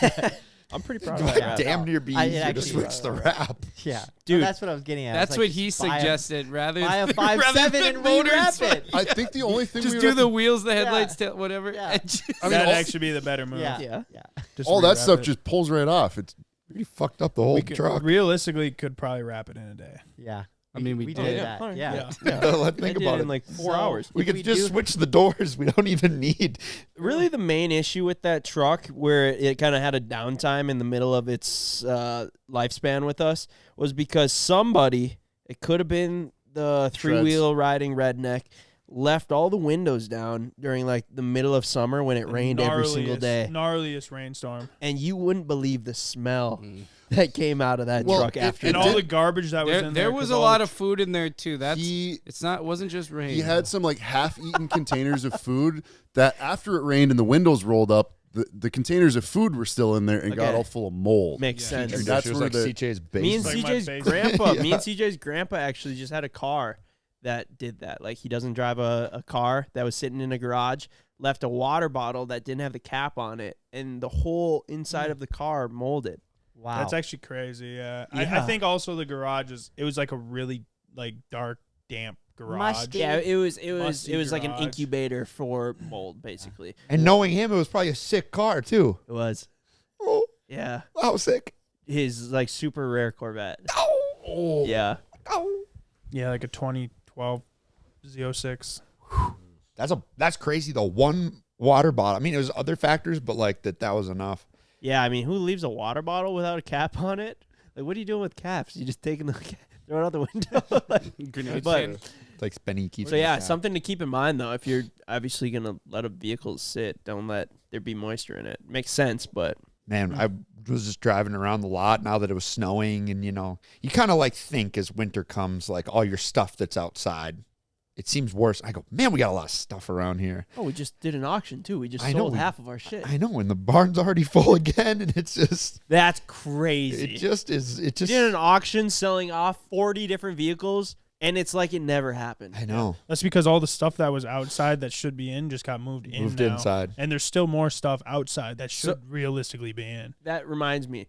I'm pretty proud of that. rap. Damn near be I- it easier to actually- switch the wrap. yeah, Dude, Well, that's what I was getting at. That's It's what like, he just buy a- suggested rather Buy a than 5.7 rather than and rewrap motors. it. I think the only thing Just we do would the have wheels, the headlights, whatever. Yeah. and just- I mean, That'd all- actually be the better move. Yeah, Yeah. yeah. Just all that rewrap stuff it. just pulls right off. It's Really fucked up the whole We could, truck. realistically could probably wrap it in a day. Yeah. I mean, we we did. did Yeah. that. Yeah. Yeah. Let's think I did about it it. in like 4 So- hours. We If could we just do- switch the doors. We don't even need. Really, the main issue with that truck, where it kind of had a downtime in the middle of its lifespan with us, was because somebody, it could have been the three-wheel riding redneck, left all the windows down during like the middle of summer when it rained every single day. Gnarliest rainstorm. And you wouldn't believe the smell that came out of that Well, truck it- after it And that. all the garbage that was in there. There was 'cause a all lot the of food in there too. That's he it wasn't just rain. he had some like half-eaten containers of food that after it rained and the windows rolled up, the containers of food were still in there and got Okay. all full of mold. Makes Yeah. sense. And that's It was where like the- CJ's Me and basement. Like my CJ's basement. grandpa, me Yeah. and CJ's grandpa actually just had a car that did that. Like he doesn't drive a car that was sitting in a garage, left a water bottle that didn't have the cap on it, and the whole inside of the car molded. Wow. That's actually crazy. Yeah. I Yeah. think also the garage it was like a really like dark, damp garage. Musty. Yeah, it was Musty like an garage. incubator for mold, basically. And knowing him, it was probably a sick car too. It was. Oh, Yeah. how sick! His like super rare Corvette. Oh, Yeah. oh. Yeah, like a 2012 Z06. That's crazy though. One water bottle. I mean, it was other factors, but like that was enough. Yeah, I mean, who leaves a water bottle without a cap on it? Like, what are you doing with caps? You just taking the throw it out the window? Like, Grenade but can. It's like Spenny keeps. so yeah, something to keep in mind though. If you're obviously gonna let a vehicle sit, don't let there be moisture in it. Makes sense, but Man, I was just driving around the lot now that it was snowing, and you kind of like think as winter comes, like all your stuff that's outside, it seems worse. I go, man, we got a lot of stuff around here. oh, we just did an auction too. We just I know, sold we- half of our shit. I know, and the barn's already full again, and it's just, That's crazy. it just is. It just, did an auction selling off 40 different vehicles, and it's like it never happened. I know. That's because all the stuff that was outside that should be in just got moved in. Moved now. inside. And there's still more stuff outside that should So- realistically be in. That reminds me.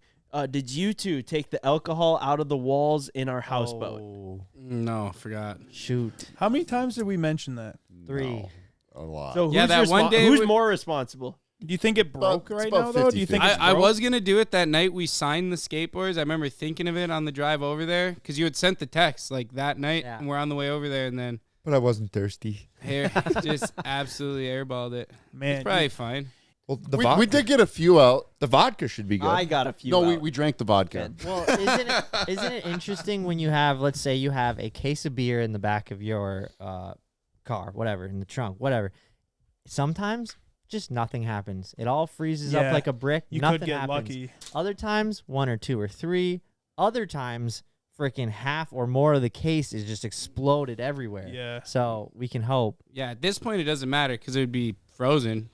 Did you two take the alcohol out of the walls in our houseboat? Oh, No, forgot. shoot. How many times did we mention that? 3. No, a lot. So Yeah, who's, that one day who's would- more responsible? Do you think it broke It's right about now, though? Do you think 50-50. it's I broke? was going to do it that night we signed the skateboards. I remember thinking of it on the drive over there because you had sent the text like that night, Yeah. and we're on the way over there, and then But I wasn't thirsty. hair just absolutely airballed it. Man, It's probably fine. Well, the we vodka, did get a few out. the vodka should be good. I got a few. No, out. we drank the vodka. Well, isn't it interesting when you have, let's say you have a case of beer in the back of your car, whatever, in the trunk, whatever. Sometimes just nothing happens. It all freezes up Yeah, like a brick. you nothing could get happens. lucky. Other times, 1 or 2 or 3. Other times, freaking half or more of the case is just exploded everywhere. Yeah. So we can hope. Yeah, at this point it doesn't matter because it would be frozen.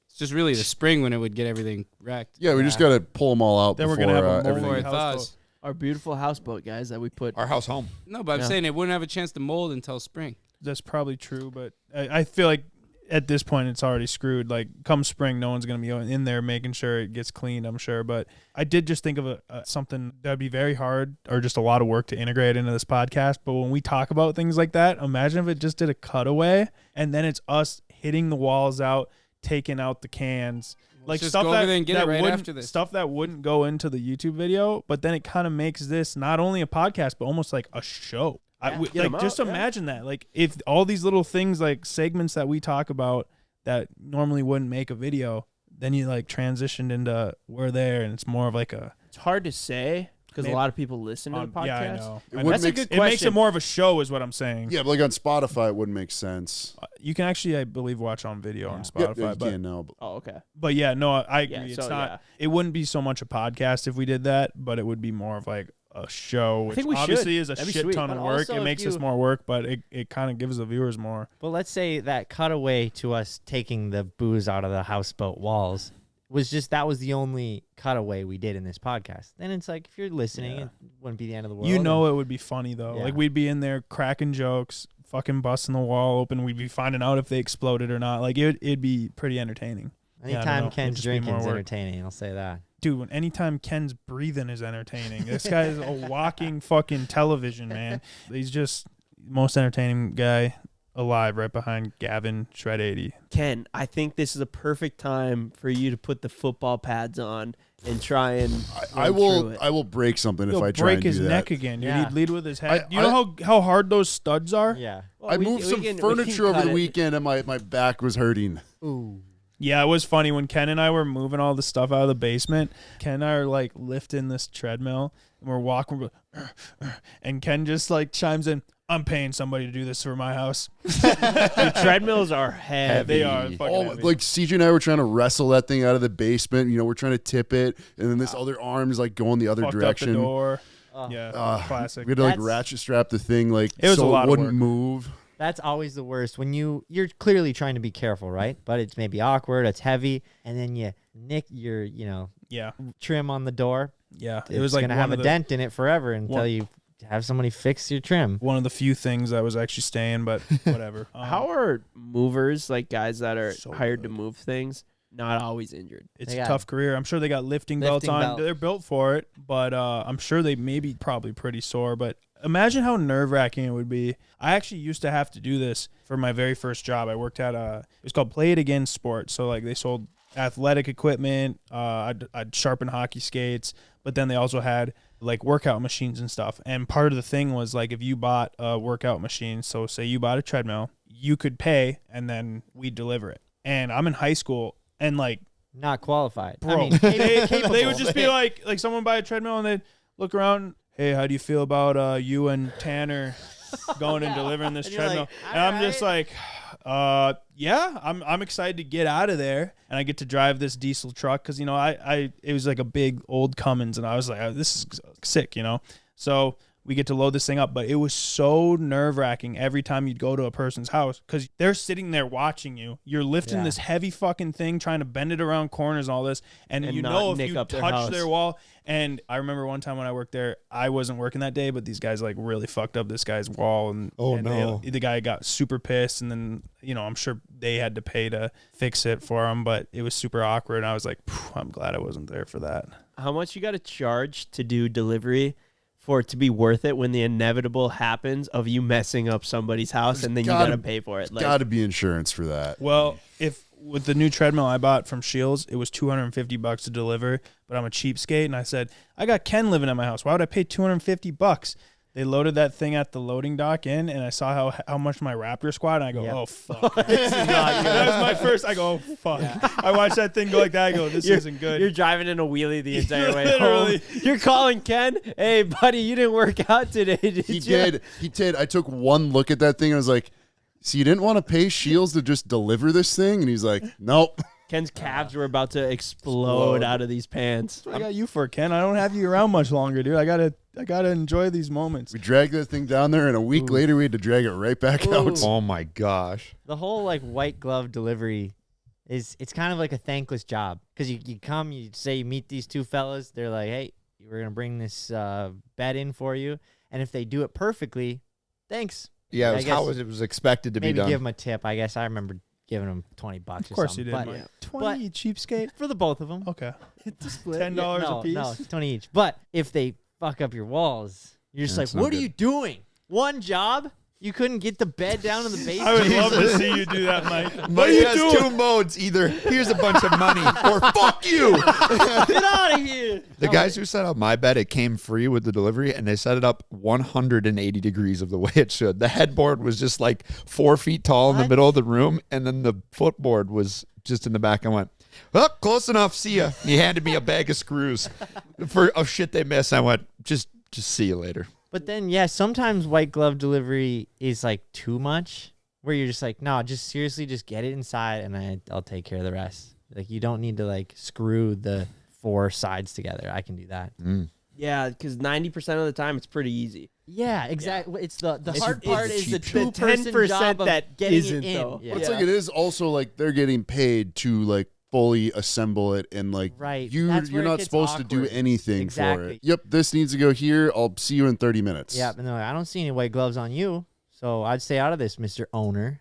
It's just really the spring when it would get everything wrecked. Yeah, we just got to pull them all out Then we're before gonna have a moldy everything. Before it houseboat. thaws. Our beautiful houseboat, guys, that we put. Our house home. No, but I'm Yeah. saying it wouldn't have a chance to mold until spring. That's probably true, but I feel like at this point it's already screwed. Like come spring, no one's gonna be in there making sure it gets cleaned, I'm sure. But I did just think of something that'd be very hard or just a lot of work to integrate into this podcast. But when we talk about things like that, imagine if it just did a cutaway and then it's us hitting the walls out, taking out the cans. Like just stuff go that, over there and get that it right wouldn't, after this. stuff that wouldn't go into the YouTube video, but then it kind of makes this not only a podcast but almost like a show. Yeah. Get 'em Like just out, yeah. imagine that. Like if all these little things like segments that we talk about that normally wouldn't make a video, then you like transitioned into we're there and it's more of like a It's hard to say because a Maybe- lot of people listen to the podcast. yeah, I know. It I would know. That's a make- good It makes question. it more of a show is what I'm saying. Yeah, but like on Spotify, it wouldn't make sense. You can actually, I believe, watch on video on Yeah, Spotify. you but can now. But Oh, okay. But yeah, no, I agree. Yeah, it's so, not. yeah. It wouldn't be so much a podcast if we did that, but it would be more of like a show, which think we obviously should. is a That'd be shit sweet. ton But of work. also It if makes us you- more work, but it kind of gives the viewers more. But let's say that cutaway to us taking the booze out of the houseboat walls was just that was the only cutaway we did in this podcast. Then it's like if you're listening, Yeah. it wouldn't be the end of the world. You know, and- it would be funny though. Yeah. Like we'd be in there cracking jokes, fucking busting the wall open. We'd be finding out if they exploded or not. Like it'd be pretty entertaining. Yeah, I don't anytime know. It'd Ken's just be more drinking is work. entertaining. I'll say that. Dude, anytime Ken's breathing is entertaining. This guy is a walking fucking television, man. He's just the most entertaining guy alive, right behind Gavin Shred 80. Ken, I think this is a perfect time for you to put the football pads on and try and I run will. through it. I will break something He'll if I try break and his do neck that. again, dude. Yeah. He'd lead with his head. I- You know how hard those studs are? Yeah. Well, I we moved can- some we can furniture over cut the it. weekend, and my back was hurting. Ooh. Yeah, it was funny when Ken and I were moving all the stuff out of the basement. Ken and I are like lifting this treadmill and we're walking, and Ken just like chimes in, "I'm paying somebody to do this for my house." The treadmills are heavy. They are fucking Oh, heavy. like CJ and I were trying to wrestle that thing out of the basement. You know, we're trying to tip it, and then this other arm is like going the other Fucked direction. up the door. Oh. Yeah, classic. We had to like That's- ratchet strap the thing like It was so a lot it of wouldn't work. move. That's always the worst when you're clearly trying to be careful, right? But it's maybe awkward, it's heavy, and then you nick your, Yeah, trim on the door. yeah. It's It was like gonna one have a of the, dent in it forever until one- you have somebody fix your trim. one of the few things that was actually staying, but whatever. How are movers, like guys that are So hired to good. move things, not always injured? It's They a got tough career. I'm sure they got lifting belts lifting on. belt. They're built for it, but I'm sure they probably pretty sore. But imagine how nerve-wracking it would be. I actually used to have to do this for my very first job. I worked at it was called Play It Again Sports. So like they sold athletic equipment. I'd sharpen hockey skates, but then they also had like workout machines and stuff. And part of the thing was like if you bought a workout machine, so say you bought a treadmill, you could pay and then we deliver it. And I'm in high school and like Not qualified. bro, I mean, capable. they would just be like someone buy a treadmill and they'd look around, hey, how do you feel about you and Tanner going and delivering this And you're treadmill? like, And I'm just like, yeah, I'm excited to get out of there, and I get to drive this diesel truck because you know it was like a big old Cummins, and I was like, oh, this is sick, you know. So we get to load this thing up, but it was so nerve-wracking every time you'd go to a person's house because they're sitting there watching you. You're lifting this heavy fucking thing, trying to bend it around corners and all this, and you not know if nick you up their touch house. their wall. And I remember one time when I worked there, I wasn't working that day, but these guys like really fucked up this guy's wall, and the guy got super pissed, and then you know I'm sure they had to pay to fix it for him, but it was super awkward. And I was like, I'm glad I wasn't there for that. How much you got to charge to do delivery for it to be worth it when the inevitable happens of you messing up somebody's house and then you got to pay for it? Like, Got to be insurance for that. Well, if with the new treadmill I bought from Shields, it was $250 to deliver, but I'm a cheapskate, and I said, I got Ken living at my house. Why would I pay $250? They loaded that thing at the loading dock in, and I saw how much my Raptor squat, and I go, oh, fuck. This is not good. That was my first. I go, oh, fuck. Yeah. I watched that thing go like that. I go, this isn't good. You're driving in a wheelie the entire way Literally. home. You're calling Ken, hey, buddy, you didn't work out today, did He you? did. He did. I took one look at that thing and I was like, so you didn't want to pay Shields to just deliver this thing? And he's like, nope. Ken's calves were about to explode out of these pants. That's what I got you for, Ken. I don't have you around much longer, dude. I gotta enjoy these moments. We dragged that thing down there, and a week later we had to drag it right back out. Oh my gosh. The whole like white glove delivery it's kind of like a thankless job because you come, you say you meet these two fellas, they're like, hey, we're gonna bring this bed in for you, and if they do it perfectly, thanks. Yeah, I it was guess how it was expected to be maybe done. give them a tip. I guess I remember giving them $20 or something. Of course you did, but, Mike. 20, you cheapskate. for the both of them. Okay. $10 No, a piece. no, it's 20 each. But if they fuck up your walls, you're just Yeah, like, it's not what are good. you doing? One job? You couldn't get the bed down in the basement? I would love to see you do that, Mike. What Mike are you has doing? two modes. Either here's a bunch of money or fuck you. Get out of here. The guys who set up my bed, it came free with the delivery, and they set it up 180 degrees of the way it should. The headboard was just like 4 feet tall in the What? middle of the room, and then the footboard was just in the back. I went, oh, close enough. See ya. He handed me a bag of screws of shit they missed. I went, just see you later. But then, yeah, sometimes white glove delivery is like too much, where you're just like, no, just seriously, just get it inside, and I'll take care of the rest. Like, you don't need to like screw the 4 sides together. I can do that. Yeah, because 90% of the time it's pretty easy. Yeah, exactly. It's the It's- hard it's part the is the cheap shit. 2% 10% job of that getting isn't, it in. though. Yeah. It's like it is also like they're getting paid to like fully assemble it, and like Right. you're That's where it not gets supposed to do awkward. anything for Exactly. it. Yep, this needs to go here. I'll see you in 30 minutes. Yeah, but no, I don't see any white gloves on you, so I'd stay out of this, Mr. Owner.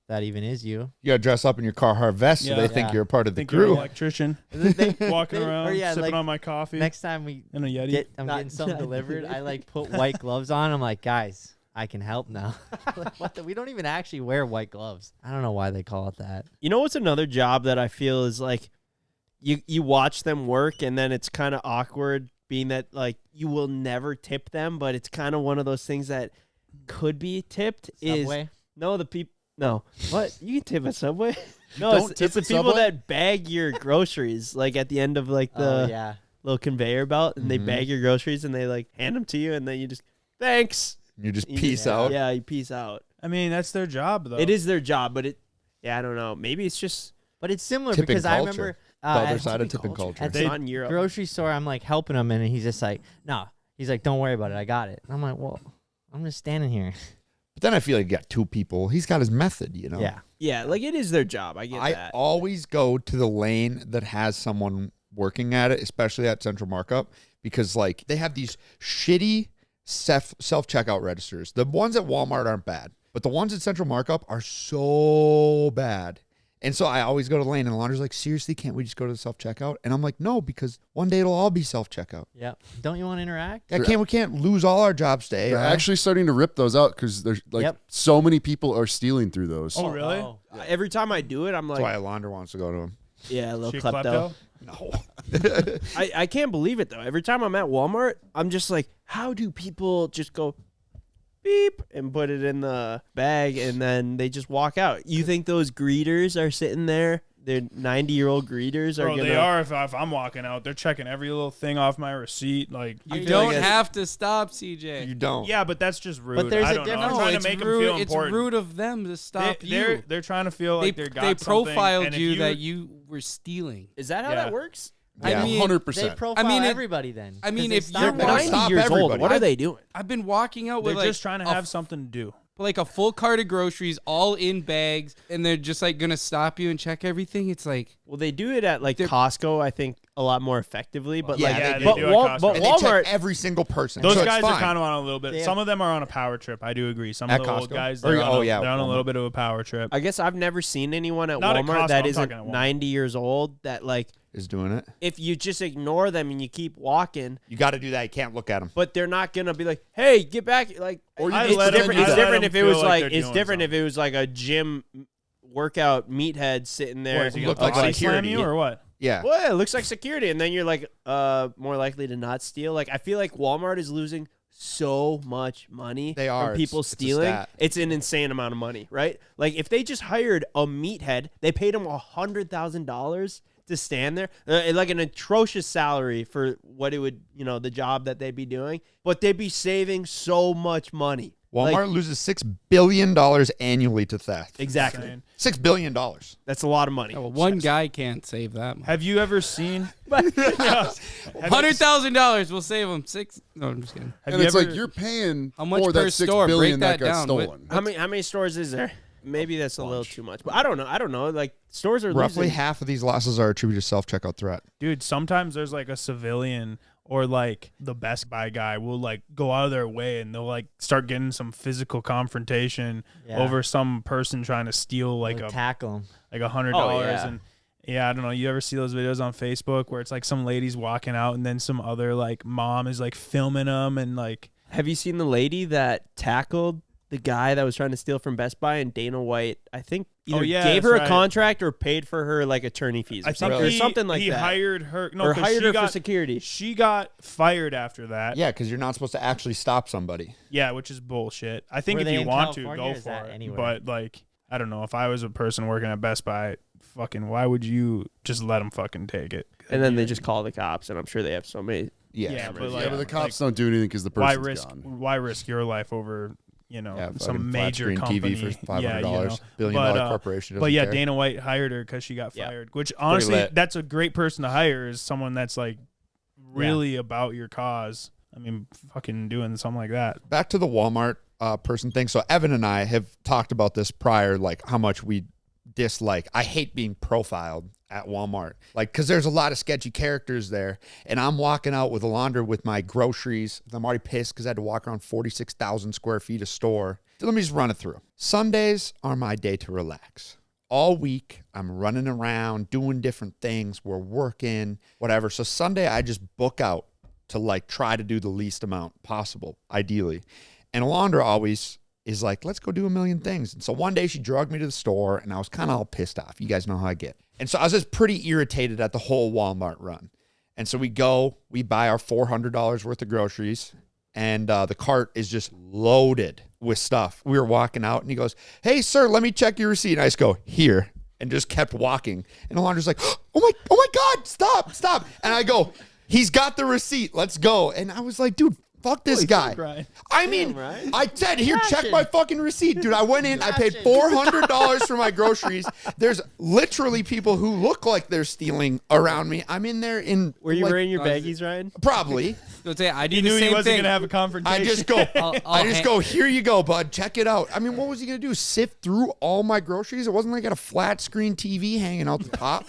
That even is you. You got to dress up in your Carhartt vest so Yeah. they think Yeah. you're a part of I the think you're an crew. electrician. They- Walking they- around, or yeah, sipping like, on my coffee Next time we in a Yeti. I'm Not- getting something not delivered, I delivered. like put white gloves on. I'm like, guys, I can help now. Like, what we don't even actually wear white gloves. I don't know why they call it that. You know what's another job that I feel is like you watch them work and then it's kind of awkward being that like you will never tip them, but it's kind of one of those things that could be tipped Subway? is no the people no what you can tip at Subway. No, don't it's tip the at people Subway? that bag your groceries like at the end of like the Oh yeah. little conveyor belt and they Mhm. bag your groceries and they like hand them to you and then you just thanks. You just You peace just- out. Yeah, you peace out. I mean, that's their job, though. It is their job, but I don't know. Maybe it's just But it's similar Tipping because I culture. remember The other at side of tipping culture. at it's the not in Europe. grocery store, I'm like helping him, and he's just like, no. He's like, don't worry about it. I got it. And I'm like, well, I'm just standing here. But then I feel like you got two people. He's got his method, you know? Yeah. Yeah, like it is their job. I get I that. always go to the lane that has someone working at it, especially at Central Markup, because like they have these shitty self-checkout registers. The ones at Walmart aren't bad, but the ones at Central Markup are so bad. And so I always go to the lane, and the laundry's like, seriously, can't we just go to the self-checkout? And I'm like, no, because one day it'll all be self-checkout. Yeah. Don't you want to interact? We can't lose all our jobs to They're AI. actually starting to rip those out because there's like Yep. so many people are stealing through those. Oh, really? Oh. Every time I do it, I'm That's why like, a laundry wants to go to him. yeah, a little She klepto. klepto? No. I can't believe it though. Every time I'm at Walmart, I'm just like, how do people just go beep and put it in the bag and then they just walk out? You think those greeters are sitting there? They're 90-year-old greeters are Bro, gonna. they are. If I'm walking out, they're checking every little thing off my receipt. Like, You feel don't like have to stop, CJ. You don't. yeah, but that's just rude. there's I a don't know. I'm difference. trying it's to make rude. them feel It's important. rude of them to stop you. They're trying to feel like They got they something, profiled and if you that you were stealing. Is that how Yeah. that works? Yeah. I mean, 100%. They profile I mean, everybody then. I mean, 'cause they if stop you're them. They're not 90 stop years old. everybody. What are they doing? I've been walking out They're with just trying to have something to do. like a full cart of groceries all in bags, and they're just like gonna stop you and check everything. It's like, Well, they do it at like Costco, I think, a lot more effectively. But Yeah, like, yeah, they but, do at Wal- Costco. but And they Walmart, check every single person. Those So it's guys are fine. kind of on a little bit. They Some have- of them are on a power trip. I do agree. Some At of the old Costco? guys, Or- they're on, yeah, they're on a Walmart. little bit of a power trip. I guess I've never seen anyone at Not at Walmart Costco, that I'm isn't talking at Walmart. 90 years old that like, Is doing it. if you just ignore them and you keep walking, You got to do that. You can't look at them. but they're not gonna be like, "Hey, get back!" Like, Or you I it's just let 'em- different. I It's let different 'em if it was feel like like they're it's doing different if it was like a gym workout meathead sitting there. What, is he look gonna like body slam security. you or what? Yeah. Well, it looks like security, and then you're like, more likely to not steal. Like, I feel like Walmart is losing so much money They are. from people It's a stealing. stat. It's an insane amount of money, right? Like, if they just hired a meathead, they paid him $100,000 to stand there, like an atrocious salary for what it would, the job that they'd be doing, but they'd be saving so much money. Walmart Like, loses $6 billion annually to theft. exactly. Insane. $6 billion. That's a lot of money. well, one guy can't save that much. Have you ever seen? $100,000 will save them six. No, I'm just kidding. Have And you it's ever, like you're paying How much for per that $6 store? billion Break that that got down. What- stolen. How many stores is there? Maybe that's a little too much, but I don't know. Like, stores are Roughly losing. half of these losses are attributed to self-checkout threat. dude, sometimes there's like a civilian or like the Best Buy guy will like go out of their way and they'll like start getting some physical confrontation Yeah. over some person trying to steal like They'll a tackle them. like $100 yeah. and yeah, I don't know. You ever see those videos on Facebook where it's like some lady's walking out and then some other like mom is like filming them and like Have you seen the lady that tackled the guy that was trying to steal from Best Buy, and Dana White, I think, either yeah, gave that's her a right. contract or paid for her like attorney fees or I think something, or something like he that. hired her no, or 'cause hired she her got, for security. She got fired after that. Yeah, because you're not supposed to actually stop somebody. Yeah, which is bullshit. I think Were if they you in want to, California go or is for that it. anywhere? But like, I don't know. If I was a person working at Best Buy, fucking, why would you just let them fucking take it? And then they just call the cops, and I'm sure they have so many. Yeah. Yeah, but Yeah, like, but the cops like, don't do anything because the why person's risk? gone. Why risk your life over Yeah, some fucking major flat screen company? TV for $500. Yeah, $billion corporation. But doesn't yeah, care. Dana White hired her because she got Yeah. fired. Which honestly, lit. that's a great person to hire. Is someone that's like really about your cause. I mean, fucking doing something like that. Back to the Walmart person thing. So Evan and I have talked about this prior, like how much we dislike. I hate being profiled at Walmart, like, because there's a lot of sketchy characters there, and I'm walking out with Alondra with my groceries. I'm already pissed because I had to walk around 46,000 square feet of store. So let me just run it through. Sundays are my day to relax. All week, I'm running around, doing different things. We're working, whatever. So Sunday, I just book out to like try to do the least amount possible, ideally. And Alondra always is like, let's go do a million things. And so one day she drugged me to the store and I was kind of all pissed off. You guys know how I get. And so I was just pretty irritated at the whole Walmart run. And so we buy our $400 worth of groceries, and the cart is just loaded with stuff. We were walking out and he goes, hey, sir, let me check your receipt. And I just go, here, and just kept walking. And Alondra's like, oh my God, stop. And I go, he's got the receipt. Let's go. And I was like, dude, fuck this guy. Right. I mean, right? I said, here, check Passion. my fucking receipt. Dude, I went in, I paid Passion. $400 for my groceries. There's literally people who look like they're stealing around me. I'm in there in. Were you like, wearing your baggies, Ryan? Probably. Let's say I do He the knew same he wasn't thing. gonna have a confrontation. I just go, I'll go, here you go, bud. Check it out. I mean, what was he going to do? Sift through all my groceries? It wasn't like I had a flat screen TV hanging out the top.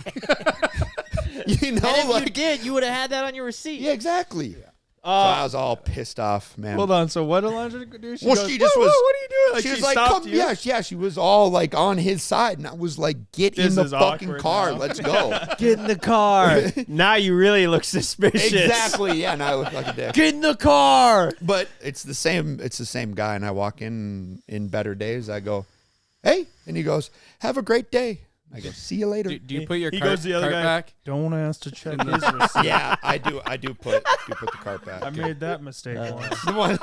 You know, And if you like, did, you would have had that on your receipt. yeah, exactly. So I was all pissed off, man. Hold on. So what did Alondra do? Well, goes, she just "Whoa, was. whoa, what are you doing? Like, she was she like, stopped "Come, you? yeah." She was all like on his side, and I was like, "Get This in the is fucking awkward car, now. let's go." Get in the car. Now you really look suspicious. Exactly. Yeah, now I look like a dick. Get in the car. But it's the same. It's the same guy, and I walk in better days. I go, "Hey," and he goes, "Have a great day." I go, see you later. Do you put your He cart, goes to the other cart guy. back? Don't ask to check his receipt. Yeah, I do put the cart back. I made that mistake once.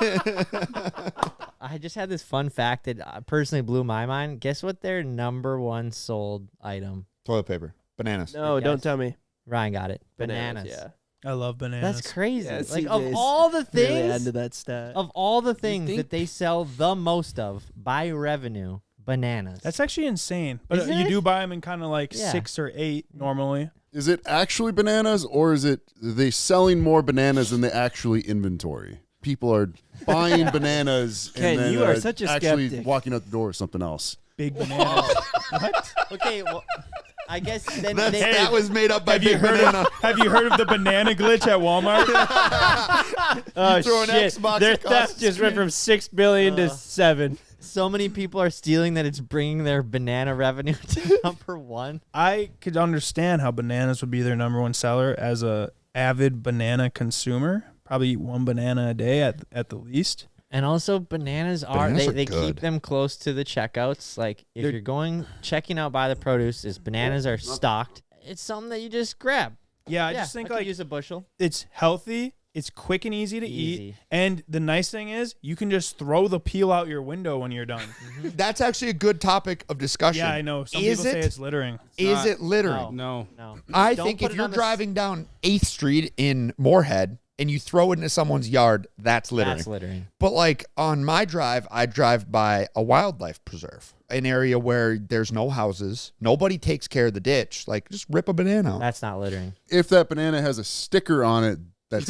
I just had this fun fact that personally blew my mind. Guess what their number one sold item? Toilet paper. Bananas. No, Yes. don't tell me. Ryan got it. Bananas. Yeah. I love bananas. That's crazy. Yeah, like of CJ's all the Really things, add to that stat. of all the things think- that they sell the most of by revenue, bananas. That's actually insane. But Isn't you it? do buy them in kind of like Yeah. 6 or 8 normally. Is it actually bananas, or is it they selling more bananas than they actually inventory? People are buying bananas Ken, and then you are such a actually skeptic. walking out the door with something else. Big bananas. What? okay. Well, I guess then That was made up by Have you Big heard Banana. of Have you heard of the banana glitch at Walmart? Oh throw an shit! Xbox Their across theft the just went from 6 billion to 7. so many people are stealing that it's bringing their banana revenue to number one. I could understand how bananas would be their number one seller as a avid banana consumer. Probably eat 1 banana a day at the least. And also, bananas are Bananas are they good. keep them close to the checkouts. Like if They're- you're checking out by the produce, is bananas are stocked. It's something that you just grab. Yeah, I Yeah, just think could like use a bushel. it's healthy, it's quick and easy to eat, Easy. and the nice thing is you can just throw the peel out your window when you're done. That's actually a good topic of discussion. Yeah, I know. Some Is people say it? it's littering. Is not. it littering? No. No. No. I Don't think put if it you're on the driving down 8th Street in Moorhead and you throw it into someone's yard, that's littering. That's littering. But like on my drive, I drive by a wildlife preserve, an area where there's no houses, nobody takes care of the ditch. Like just rip a banana out. That's not littering. If that banana has a sticker on it, then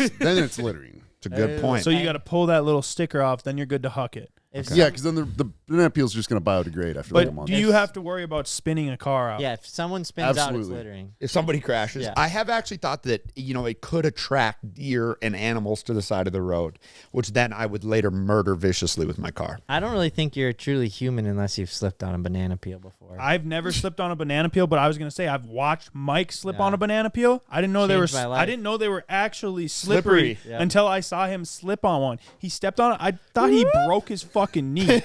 it's littering. It's a good point. So you got to pull that little sticker off, then you're good to huck it. If Yeah, because then the banana peel is just going to biodegrade after like a But month. do you have to worry about spinning a car out? Yeah, if someone spins out, it's Absolutely. littering. If somebody crashes, Yeah. I have actually thought that, it could attract deer and animals to the side of the road, which then I would later murder viciously with my car. I don't really think you're truly human unless you've slipped on a banana peel before. I've never slipped on a banana peel, but I was gonna say I've watched Mike slip Yeah. on a banana peel. I didn't know they were. Changed my life. I didn't know they were actually slippery, Yeah. until I saw him slip on one. He stepped on it. I thought he broke his fucking knee.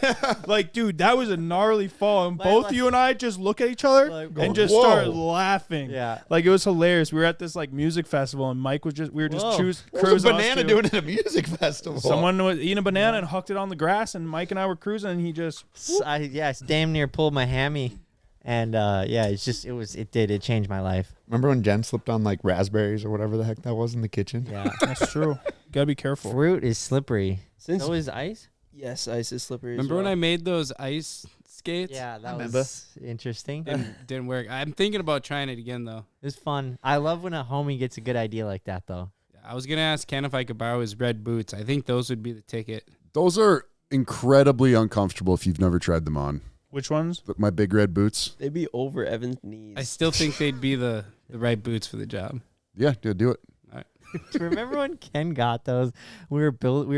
Like, dude, that was a gnarly fall, and both like- you and I just look at each other Like, and just whoa. start laughing. Yeah. like it was hilarious. We were at this like music festival, and Mike was just we were just Whoa. What's cruising. a banana doing at a music festival? Someone was eating a banana and hucked it on the grass, and Mike and I were cruising, and he just It's damn near pulled my hammy. And it changed my life. Remember when Jen slipped on like raspberries or whatever the heck that was in the kitchen? Yeah. that's true. Gotta be careful. Fruit is slippery. Since So is ice? yes, ice is slippery. Remember when I made those ice skates? Yeah, that remember. was interesting. It Didn't work. I'm thinking about trying it again though. was fun. I love when a homie gets a good idea like that, though. I was gonna ask Ken if I could borrow his red boots. I think those would be the ticket. Those are incredibly uncomfortable if you've never tried them on. Which ones? But my big red boots. They'd be over Evan's knees. I still think they'd be the right boots for the job. Yeah, do it. Remember when Ken got those? We were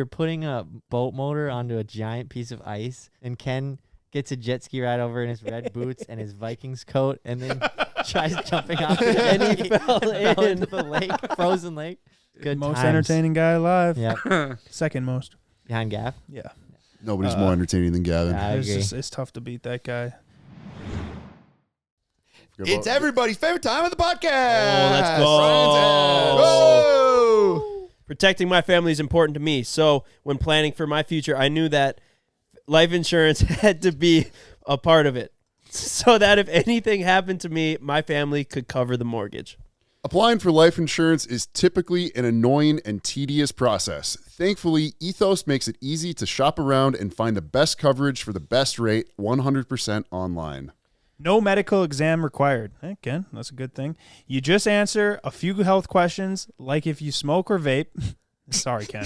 putting a boat motor onto a giant piece of ice, and Ken gets a jet ski ride over in his red boots and his Vikings coat, and then tries jumping off it, And he fell into in. the lake, frozen lake. Good Most times. entertaining guy alive. Yeah, Second most. behind Gaff. Yeah. Nobody's more entertaining than Gavin. Yeah, I It's, agree. it's tough to beat that guy. It's everybody's favorite time of the podcast. Oh, let's go. Ryan's in. Whoa. Protecting my family is important to me. So when planning for my future, I knew that life insurance had to be a part of it, so that if anything happened to me, my family could cover the mortgage. Applying for life insurance is typically an annoying and tedious process. Thankfully, Ethos makes it easy to shop around and find the best coverage for the best rate 100% online. No medical exam required. Ken, that's a good thing. You just answer a few health questions, like if you smoke or vape. Sorry, Ken.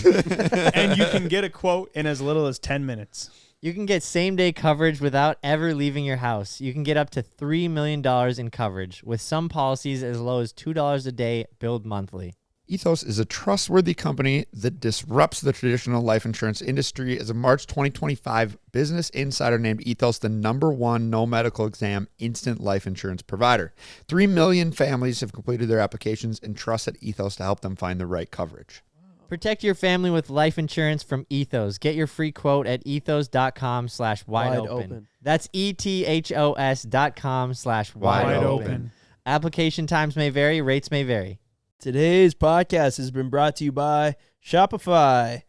And you can get a quote in as little as 10 minutes. You can get same-day coverage without ever leaving your house. You can get up to $3 million in coverage, with some policies as low as $2 a day billed monthly. Ethos is a trustworthy company that disrupts the traditional life insurance industry. As of March 2025, Business Insider named Ethos the #1 no medical exam instant life insurance provider. 3 million families have completed their applications and trusted Ethos to help them find the right coverage. Protect your family with life insurance from Ethos. Get your free quote at ethos.com/wideopen. That's ethos.com/wide open. Application times may vary. Rates may vary. Today's podcast has been brought to you by Shopify.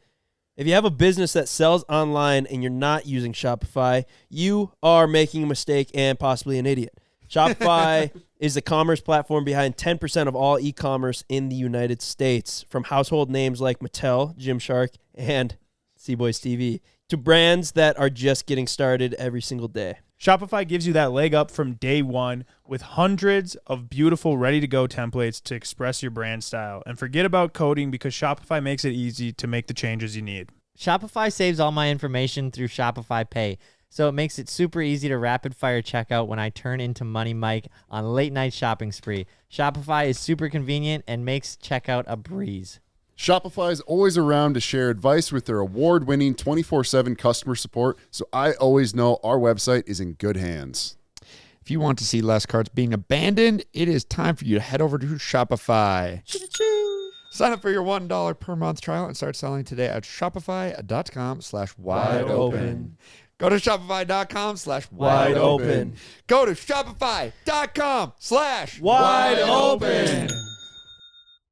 If you have a business that sells online and you're not using Shopify, you are making a mistake and possibly an idiot. Shopify is the commerce platform behind 10% of all e-commerce in the United States, from household names like Mattel, Gymshark, and CboysTV, to brands that are just getting started every single day. Shopify gives you that leg up from day one with hundreds of beautiful ready-to-go templates to express your brand style. And forget about coding, because Shopify makes it easy to make the changes you need. Shopify saves all my information through Shopify Pay, so it makes it super easy to rapid-fire checkout when I turn into Money Mike on a late-night shopping spree. Shopify is super convenient and makes checkout a breeze. Shopify is always around to share advice with their award-winning 24/7 customer support, so I always know our website is in good hands. If you want to see less carts being abandoned, it is time for you to head over to Shopify. Sign up for your $1 per month trial and start selling today at shopify.com/wideopen. Go to shopify.com/wideopen. Go to shopify.com/wideopen.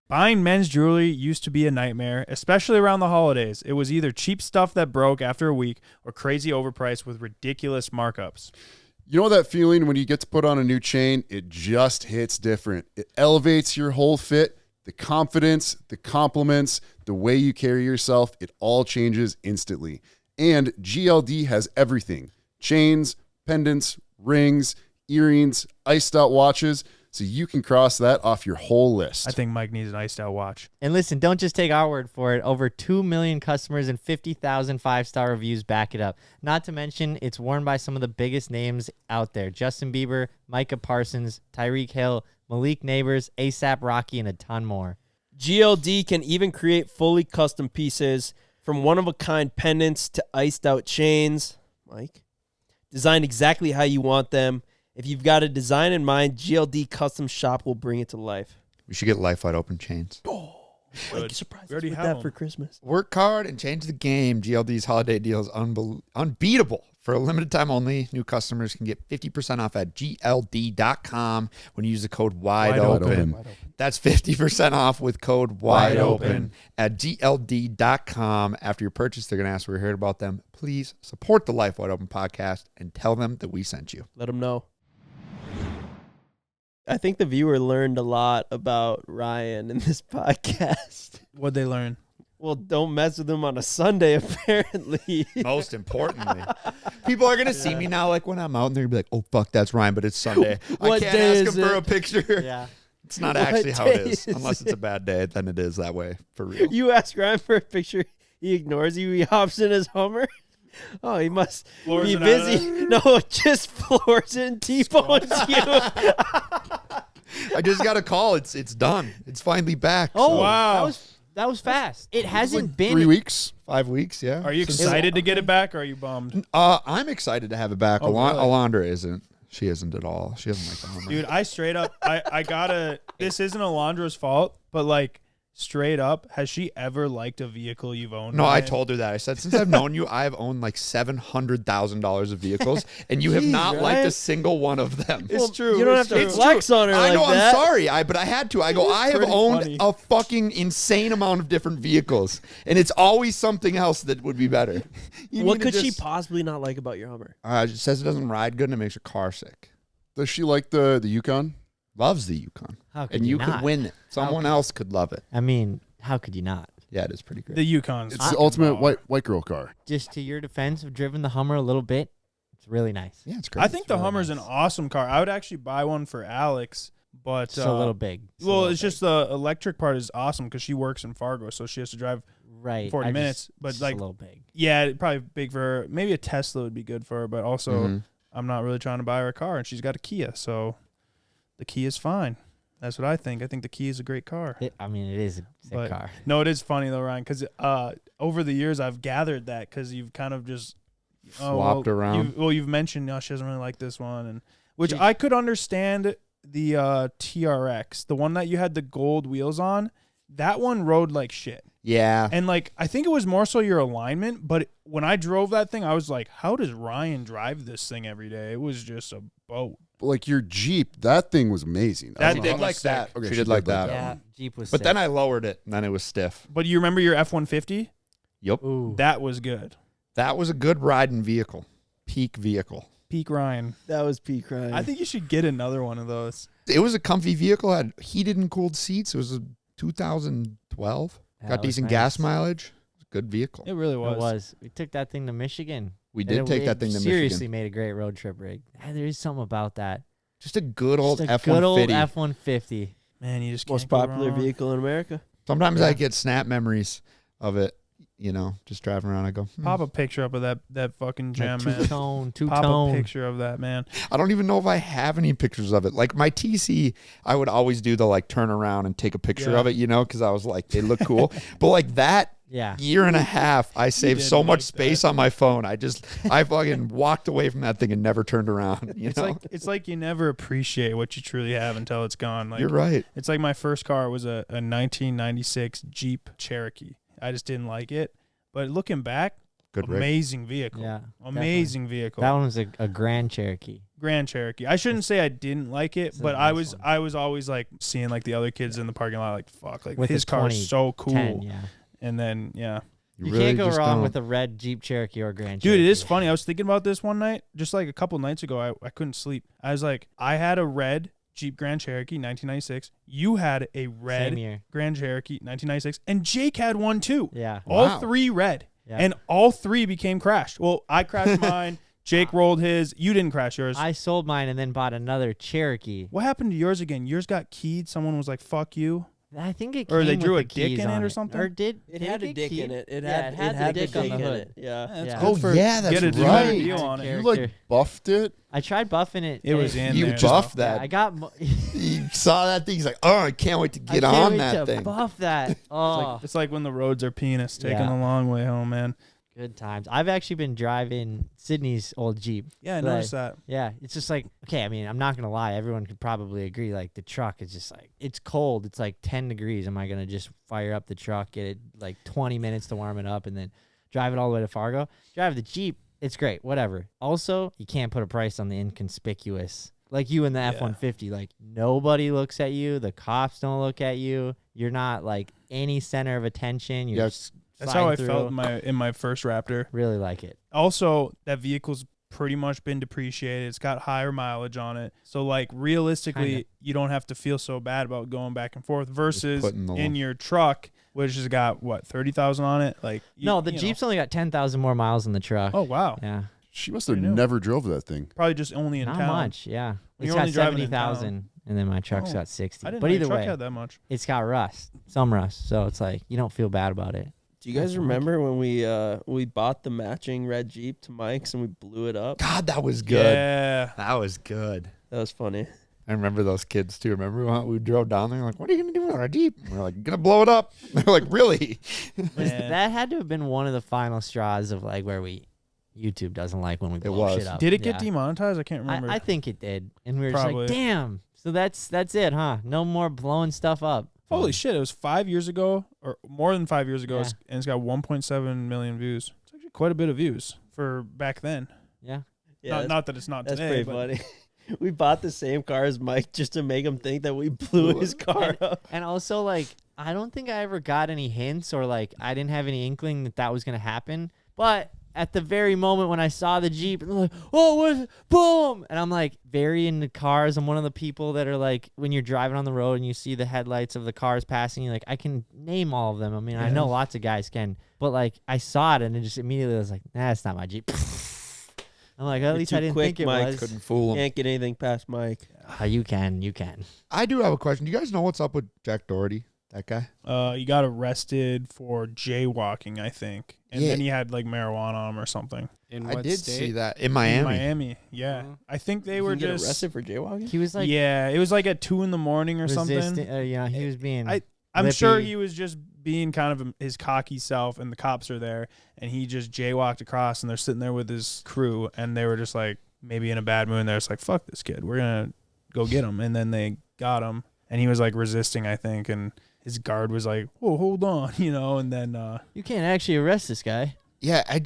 Buying men's jewelry used to be a nightmare, especially around the holidays. It was either cheap stuff that broke after a week or crazy overpriced with ridiculous markups. You know that feeling when you get to put on a new chain? It just hits different. It elevates your whole fit, the confidence, the compliments, the way you carry yourself. It all changes instantly. And GLD has everything: chains, pendants, rings, earrings, iced out watches, so you can cross that off your whole list. I think Mike needs an iced out watch. And listen, don't just take our word for it. Over 2 million customers and 50,000 five-star reviews back it up. Not to mention, it's worn by some of the biggest names out there: Justin Bieber, Micah Parsons, Tyreek Hill, Malik Neighbors, ASAP Rocky, and a ton more. GLD can even create fully custom pieces, from one-of-a-kind pendants to iced-out chains, Mike, designed exactly how you want them. If you've got a design in mind, GLD Custom Shop will bring it to life. We should get Life Wide Open chains. Mike, you surprised We us already with have that them. for Christmas. Work hard and change the game. GLD's holiday deal is unbeatable. For a limited time only, new customers can get 50% off at GLD.com when you use the code WIDEOPEN. That's 50% off with code WIDEOPEN at GLD.com. After your purchase, they're going to ask where you heard about them. Please support the Life Wide Open podcast and tell them that we sent you. Let them know. I think the viewer learned a lot about Ryan in this podcast. What'd they learn? Well, don't mess with him on a Sunday, apparently. Most importantly, people are going to see me now, like when I'm out, and they're going to be like, oh, fuck, that's Ryan, but it's Sunday. I What can't day ask is him for it? a picture. Yeah. It's not What actually how it day is. is Unless it's a bad day, then it is that way, for real. You ask Ryan for a picture, he ignores you, he hops in his Hummer. Oh, he must Floors be it out of busy. No, just floors it and T-bones you. I just got a call. It's done. It's finally back. Oh, So, Wow. That was fast. It hasn't been 3 weeks. 5 weeks, yeah. Are you excited to get it back, or are you bummed? I'm excited to have it back. Oh, really? Alondra isn't. She isn't at all. She doesn't like the Hummer. Dude, I straight up, I gotta, this isn't Alondra's fault, but like, straight up, has she ever liked a vehicle you've owned? No, I Ryan? told her that. I said, since I've known you, I've owned like $700,000 of vehicles, and you have Jeez, not liked Ryan. a single one of them. It's true. You don't it's have to true. flex on her I like know, that. I'm sorry, but I had to. I go, I have pretty owned funny. a fucking insane amount of different vehicles, and it's always something else that would be better. You What need to could she just- possibly not like about your Hummer? It says it doesn't ride good and it makes her car sick. Does she like the Yukon? Loves the Yukon. How could And you not? could win it. Someone else could love it. I mean, how could you not? Yeah, it is pretty great. The Yukon's. It's the ultimate white girl car. Just to your defense, I've driven the Hummer a little bit. It's really nice. Yeah, it's great. I think the really Hummer's nice. an awesome car. I would actually buy one for Alex, but It's a little big. well, it's just the electric part is awesome because she works in Fargo, so she has to drive right. 40 I just- minutes, but it's just like- a little big. Yeah, probably big for her. Maybe a Tesla would be good for her, but also Mhm. I'm not really trying to buy her a car, and she's got a Kia, so the Kia is fine. That's what I think. I think the Kia is a great car. I mean, it is a sick But- car. No, it is funny though, Ryan, because over the years I've gathered that because you've kind of just Swapped around. You've mentioned she doesn't really like this one, and which She- I could understand the TRX, the one that you had the gold wheels on. that one rode like shit. Yeah. And like, I think it was more so your alignment, but when I drove that thing, I was like, how does Ryan drive this thing every day? It was just a boat. But like your Jeep, that thing was amazing. That was thing awesome. was sick. Okay, she did like that. Yeah, Jeep was But sick. then I lowered it, and then it was stiff. But you remember your F-150? Yep. Ooh. That was good. That was a good riding vehicle. Peak vehicle. Peak Ryan. That was peak Ryan. I think you should get another one of those. It was a comfy vehicle. Had heated and cooled seats. It was a 2012. That Got was decent nice. gas mileage. Good vehicle. It really It was. was. We took that thing to Michigan. We And did take that thing to seriously Michigan. made a great road trip rig. There is something about that. Just a good old Just a F-150. good old F-150. Man, you just Most can't go popular wrong. vehicle in America. Sometimes Yeah. I get snap memories of it, just driving around. I go, Pop a picture up of that fucking gem, man. Two-tone, Pop two-tone. a picture of that, man. I don't even know if I have any pictures of it. Like my TC, I would always do the like turn around and take a picture Yeah. of it, because I was like, they look cool. But like that Yeah. year and a half, I saved did so much like space that. on my phone. I fucking walked away from that thing and never turned around. It's like you never appreciate what you truly have until it's gone. Like You're right. It's like my first car was a 1996 Jeep Cherokee. I just didn't like it. But looking back, Good rig. amazing vehicle. Yeah. Amazing vehicle. That one was a Grand Cherokee. Grand Cherokee. I shouldn't say I didn't like it, It's a but nice I one. was always like seeing like the other kids in the parking lot like fuck, like With his the car is so cool. 10, yeah. And then yeah. You really can't go just wrong don't. with a red Jeep Cherokee or Grand Dude, Cherokee. it is funny. I was thinking about this one night, just like a couple nights ago. I couldn't sleep. I was like, I had a red Jeep Grand Cherokee 1996. You had a red Same year. Grand Cherokee 1996, and Jake had one too. Yeah. All Wow. three red, Yeah. and all three became crashed. Well, I crashed mine. Jake rolled his. You didn't crash yours. I sold mine and then bought another Cherokee. What happened to yours again? Yours got keyed. Someone was like, "Fuck you." I think it Or came they drew with a the dick keys in it on or something? Or did It did had a get dick keyed? in it. It Yeah, had the dick on the in hood. it. Yeah. That's Yeah. good Oh, for yeah, that's get a right. better Had deal a on it. You character. like buffed it? I tried buffing it. It was and in You there. buffed Yeah, that. I got. You saw that thing. He's like, oh, I can't wait to I get can't on wait that to thing. Buff that. Oh, It's like when the roads are penis, taking Yeah. a long way home, man. good times. I've actually been driving Sydney's old Jeep. Yeah, I But noticed that. Yeah, it's just like, okay, I mean, I'm not going to lie. Everyone could probably agree. Like, the truck is just like, it's cold. It's like 10 degrees. Am I going to just fire up the truck, get it like 20 minutes to warm it up, and then drive it all the way to Fargo? Drive the Jeep. It's great. Whatever. Also, you can't put a price on the inconspicuous. Like you in the F-150. Like, nobody looks at you. The cops don't look at you. You're not like any center of attention. You're Yeah, just That's how I sliding felt through. in my first Raptor. Really like it. Also, that vehicle's pretty much been depreciated. It's got higher mileage on it. So like realistically, Kinda. you don't have to feel so bad about going back and forth versus putting the in your truck, which has got what, 30,000 on it? Like No, the you know. Jeep's only got 10,000 more miles than the truck. Oh wow. Yeah. She must have Pretty new. never drove that thing. Probably just only in Not town. much, yeah. When It's you're got only driving in 70,000, and then my truck's Oh, got 60. I didn't But know either your truck way, had that much. it's got rust, some rust, so it's like you don't feel bad about it. Do you guys That's fine. remember when we bought the matching red Jeep to Mike's and we blew it up? God, that was good. Yeah. That was good. That was funny. I remember those kids too. Remember when we drove down there? Like, what are you gonna do with our Jeep? We're like, gonna blow it up. They're like, really? Man. That had to have been one of the final straws of like where YouTube doesn't like when we blow was. shit up. Did it get Yeah. demonetized? I can't remember. I think it did, and we were Probably. just like, damn. So that's it, huh? No more blowing stuff up. Holy shit, it was 5 years ago or more than 5 years ago, Yeah. and it's got 1.7 million views. It's actually quite a bit of views for back then. Yeah. Yeah, Not that it's not that's today, pretty but funny. We bought the same car as Mike just to make him think that we blew his car up. And also, like, I don't think I ever got any hints or, like, I didn't have any inkling that that was going to happen. But at the very moment when I saw the Jeep, and they're like, oh, what is it? Boom! And I'm, like, very into cars. I'm one of the people that are, like, when you're driving on the road and you see the headlights of the cars passing, you're like, I can name all of them. I mean, I know lots of guys can. But, like, I saw it, and it just immediately was like, nah, it's not my Jeep. I'm like, at You're least too I didn't quick, think it Mike. was. Couldn't fool them. Can't get anything past Mike. Oh, you can. I do have a question. Do you guys know what's up with Jack Doherty? That guy? he got arrested for jaywalking, I think, and Yeah. then he had like marijuana on him or something. In I what did state? see that in In Miami. Miami, yeah. Oh. I think they You were can get just arrested for jaywalking. He was like, yeah. It was like at 2 a.m. or something. resisting. You know, he was being. I'm sure lippy. he was just being kind of his cocky self, and the cops are there, and he just jaywalked across, and they're sitting there with his crew, and they were just like maybe in a bad mood. And they're just like, "Fuck this kid, we're gonna go get him." And then they got him, and he was like resisting, I think, and his guard was like, "Whoa, hold on," and then You can't actually arrest this guy. Yeah, I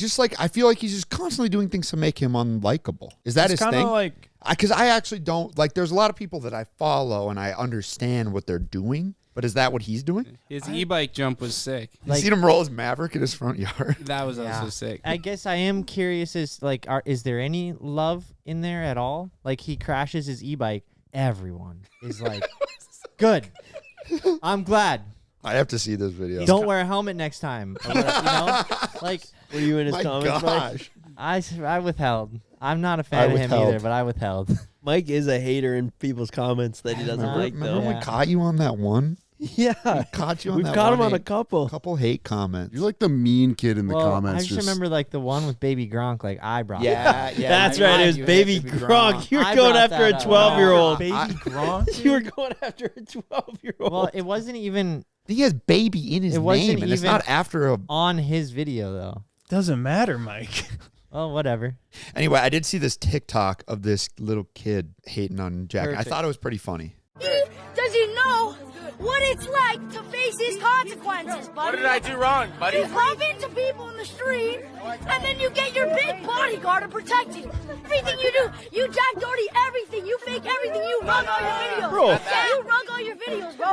feel like he's just constantly doing things to make him unlikable. Is that his it's kind thing? of like Because I actually don't like. There's a lot of people that I follow and I understand what they're doing, but is that what he's doing? His e-bike jump was sick. You seen him roll his Maverick in his front yard? That was also sick. I guess I am curious is there any love in there at all? Like he crashes his e-bike, everyone is like, good. I'm glad. I have to see this video. Don't wear a helmet next time. Or whatever, Like, Were you in his My comments, Mike? gosh. I withheld. I'm not a fan of him withheld. either, but I withheld. Mike is a hater in people's comments that he doesn't like, Remember though. we caught you on that one? Yeah. Caught you on We've that caught him one on a hate- couple. couple hate comments. You're like the mean kid in the Well, comments. I just remember like the one with Baby Gronk, like I brought it up. That's right. It was Baby Gronk. You were I going brought after a that up. 12-year-old. Baby Gronk. You were going after a 12-year-old. Well, it wasn't even He has baby in his It wasn't name, and it's even- not after a. on his video though. Doesn't matter, Mike. Well, whatever. Anyway, I did see this TikTok of this little kid hating on Jack. Perfect. I thought it was pretty funny. Does he know what it's like to face his consequences, buddy? What did I do wrong, buddy? You bump into people in the street, and then you get your big bodyguard to protect you. Everything you do, you Jack Doherty everything. You fake everything. You rug all your videos. Bro. Yeah, you rug all your videos, bro.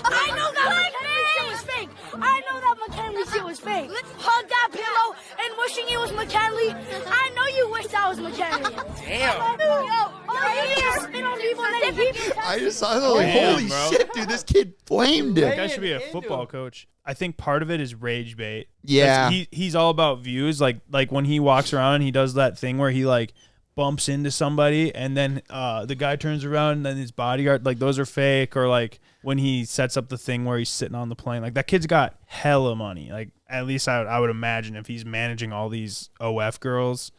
I know that McKinley shit was fake. I know that McKinley shit was fake. Hug that pillow and wishing it was McKinley. I know you wish that was McKinley. Damn. Yo, spit on people and then people. I just saw it. Like, Damn, holy bro. shit, dude! This kid flamed That it. guy should be a football coach. I think part of it is rage bait. Yeah. He's all about views. Like when he walks around and he does that thing where he like bumps into somebody and then the guy turns around and then his bodyguard, like those are fake. Or like when he sets up the thing where he's sitting on the plane, like that kid's got hella money. Like at least I would imagine if he's managing all these OF girls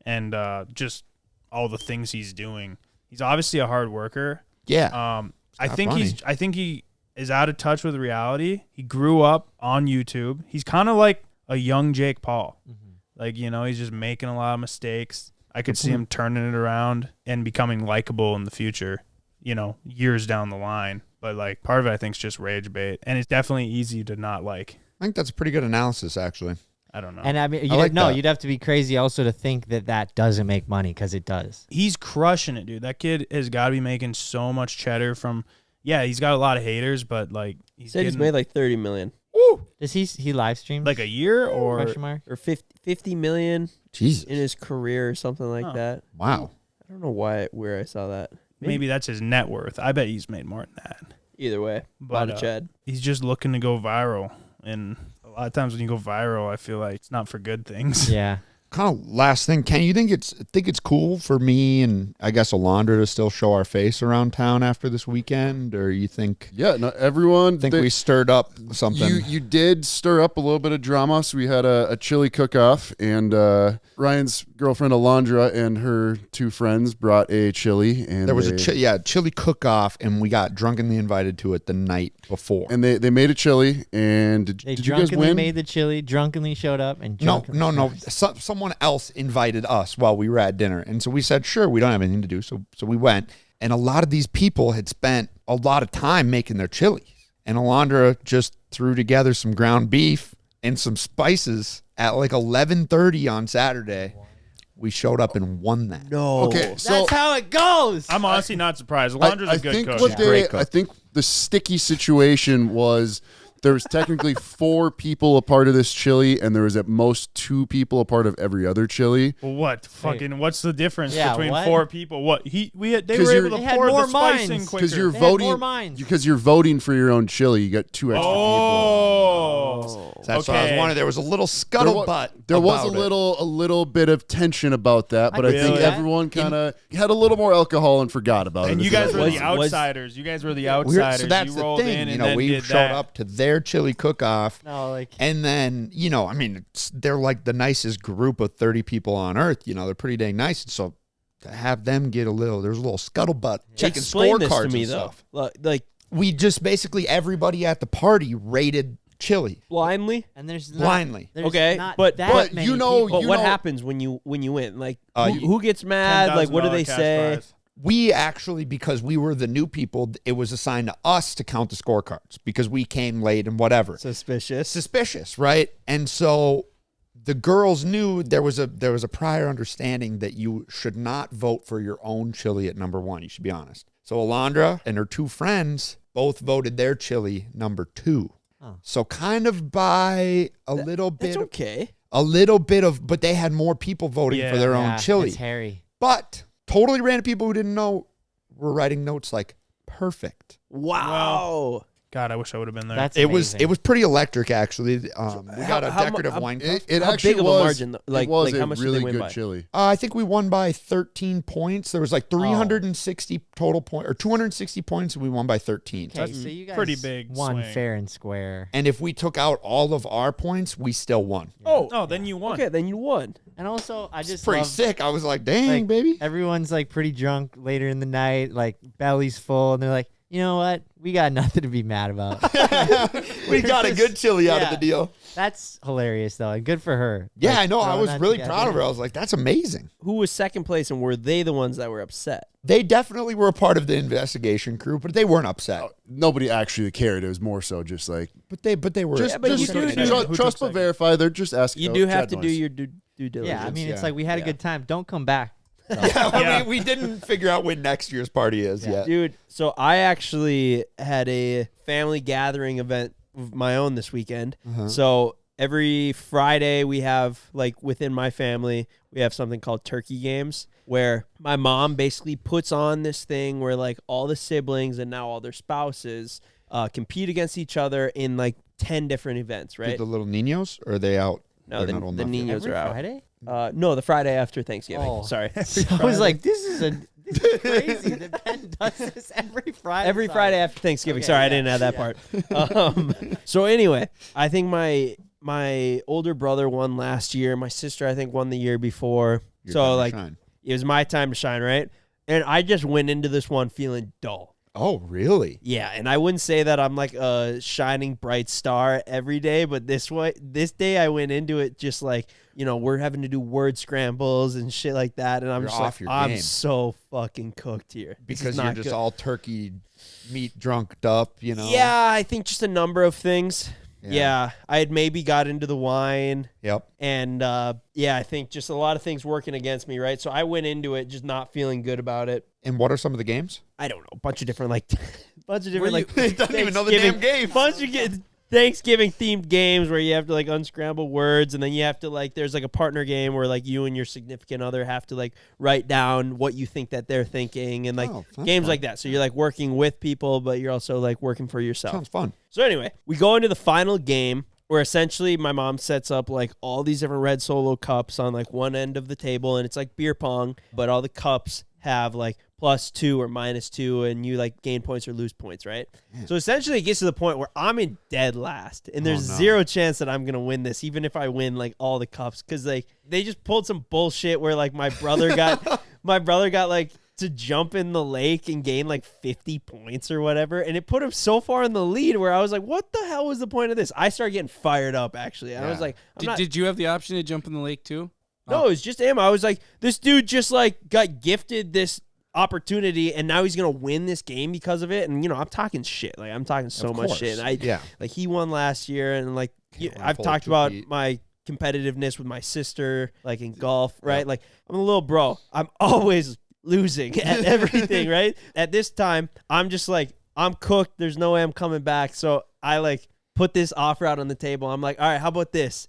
and just all the things he's doing. He's obviously a hard worker. Yeah. I not think funny. he is out of touch with reality. He grew up on YouTube. He's kind of like a young Jake Paul. Like, he's just making a lot of mistakes. I could see him turning it around and becoming likable in the future, years down the line. But like part of it I think is just rage bait. And it's definitely easy to not like. I think that's a pretty good analysis, actually. I don't know. And I mean, like that. you'd have to be crazy also to think that doesn't make money because it does. He's crushing it, dude. That kid has got to be making so much cheddar from. Yeah, he's got a lot of haters, but like He said he's made like 30 million. Does he live stream like a year or question mark? Or 50 million Jesus. in his career or something like Huh. that. Wow. I don't know where I saw that. maybe that's his net worth. I bet he's made more than that. Either way, But, bought a Chad. He's just looking to go viral, and a lot of times when you go viral, I feel like it's not for good things. Yeah. Kind of last thing, Ken, you think it's cool for me and I guess Alondra to still show our face around town after this weekend, or you think no, everyone. we stirred up something? You did stir up a little bit of drama. So we had a chili cook-off, and Ryan's girlfriend Alondra and her two friends brought a chili, and There was a chili cook-off, and we got drunkenly invited to it the night before. and they made a chili. And They did you guys drunkenly win? made the chili, drunkenly showed up, and No. drunkenly Someone else invited us while we were at dinner, and so we said, "Sure, we don't have anything to do." So we went, and a lot of these people had spent a lot of time making their chilies, and Alondra just threw together some ground beef and some spices at like 11:30 on Saturday. We showed up and won that. No. Okay, so That's how it goes. I'm honestly not surprised. Alondra's a good think coach. what Great cook. I think the sticky situation was there was technically 4 people a part of this chili, and there was at most 2 people a part of every other chili. Well, what fucking? What's the difference Yeah, between what? 4 people? What they 'Cause were you're- able They to had pour more the spice minds. in quicker. Because you're They had more voting minds. because you're voting for your own chili. You got 2 extra Oh, That's what I was okay. wondering. There was a little people. scuttlebutt. There was a about it. little bit of tension about that, but I could think see that. everyone kind of had a little more alcohol and forgot about it. And if you guys it were was- the Was- outsiders. You guys were the We're- outsiders. so that's you the rolled thing. in You and know, then we did showed that. up to their chili cook-off. No, like And then, they're like the nicest group of 30 people on earth. They're pretty dang nice. And so to have them get there's a little scuttlebutt, taking Explain this scorecards to me, and though. stuff. Like, We just basically, everybody at the party rated chili blindly? and there's not, blindly. there's Okay, not but- that but many you know- people. But what know- happens when you win? Like, Uh, who gets mad? Like, what do they $10,000 cash say? prize. we actually, because we were the new people, it was assigned to us to count the scorecards because we came late and whatever. Suspicious, right? And so the girls knew there was a prior understanding that you should not vote for your own chili at number 1. You should be honest. So Alondra and her 2 friends both voted their chili number 2. Oh. So kind of by a little bit. That's okay. A little bit of, but they had more people voting for their own chili. It's hairy. But totally random people who didn't know were writing notes like perfect. Wow. God, I wish I would have been there. That's It amazing. was pretty electric actually. We got a decorative wine cup. It How actually big of a was, margin, though? it was how a much did they really win good by? chili. I think we won by 13 points. There was like 360 total points or 260 points, and we won by 13. Okay, so you guys pretty big won swing. fair and square. And if we took out all of our points, we still won. Oh, then you won. Okay, then you won. And also, I It's just pretty love, sick. I was like, dang, like, baby. everyone's like pretty drunk later in the night, like belly's full, and they're like, you know what? We got nothing to be mad about. We got a good chili out of the deal. That's hilarious, though, and good for her. Yeah, Like, I know. I throwing was that really together. proud of her. I was like, that's amazing. Who was second place, and were they the ones that were upset? They definitely were a part of the investigation crew, but they weren't upset. Nobody actually cared. It was more so just like But they were. just, but just you do- trust, who trust took but verify. They're just asking. You out do have chat to do noise. your due diligence. Yeah, I mean, it's yeah. like we had a good time. Don't come back. So. Yeah. we didn't figure out when next year's party is yet. Dude, so I actually had a family gathering event of my own this weekend. So every Friday we have, like, within my family, we have something called turkey games, where my mom basically puts on this thing where, like, all the siblings and now all their spouses compete against each other in, like, 10 different events, right? The little Ninos, or are they out? No, They're not old the enough yet. Ninos Every are out. Friday? No, the Friday after Thanksgiving. Oh. Sorry. I was like, this is crazy. The Ben does this every Friday. Every Friday after Thanksgiving. Okay, Sorry, I yeah, didn't add that part. So anyway, I think my older brother won last year. My sister, I think, won the year before. Your So time to like, shine. it was my time to shine, right? And I just went into this one feeling dull. Oh, really? Yeah, and I wouldn't say that I'm like a shining bright star every day, but this day I went into it just like, we're having to do word scrambles and shit like that, and I'm You're just off like, your I'm game. so fucking cooked here. This is Because you're not just good. all turkey meat drunked up, Yeah, I think just a number of things. Yeah. Yeah, I had maybe got into the wine, Yep. and I think just a lot of things working against me, right? So I went into it just not feeling good about it. And what are some of the games? I don't know, a bunch of different like He doesn't even know the damn game. Bunch of Thanksgiving themed games where you have to like unscramble words, and then you have to like there's like a partner game where like you and your significant other have to like write down what you think that they're thinking, and like Oh, that's games fun. like that. So you're like working with people, but you're also like working for yourself. Sounds fun. So anyway, we go into the final game where essentially my mom sets up like all these different red Solo cups on like one end of the table, and it's like beer pong, but all the cups have like +2 or -2, and you like gain points or lose points, right? So essentially it gets to the point where I'm in dead last, and there's no. zero chance that I'm gonna win this, even if I win like all the cups, because like they just pulled some bullshit where like my brother got like to jump in the lake and gain like 50 points or whatever, and it put him so far in the lead where I was like, what the hell was the point of this? I started getting fired up, actually. I was like, Did you have the option to jump in the lake too? no, it's just him. I was like, this dude just like got gifted this opportunity, and now he's gonna win this game because of it. And I'm talking shit. Like I'm talking so Of much course. shit. And Yeah. like he won last year, and like Can't I've pull talked two about feet. my competitiveness with my sister, like in golf, right? Like I'm a little bro. I'm always losing at everything, right? At this time, I'm just like, I'm cooked. There's no way I'm coming back. So I like put this offer out on the table. I'm like, all right, how about this?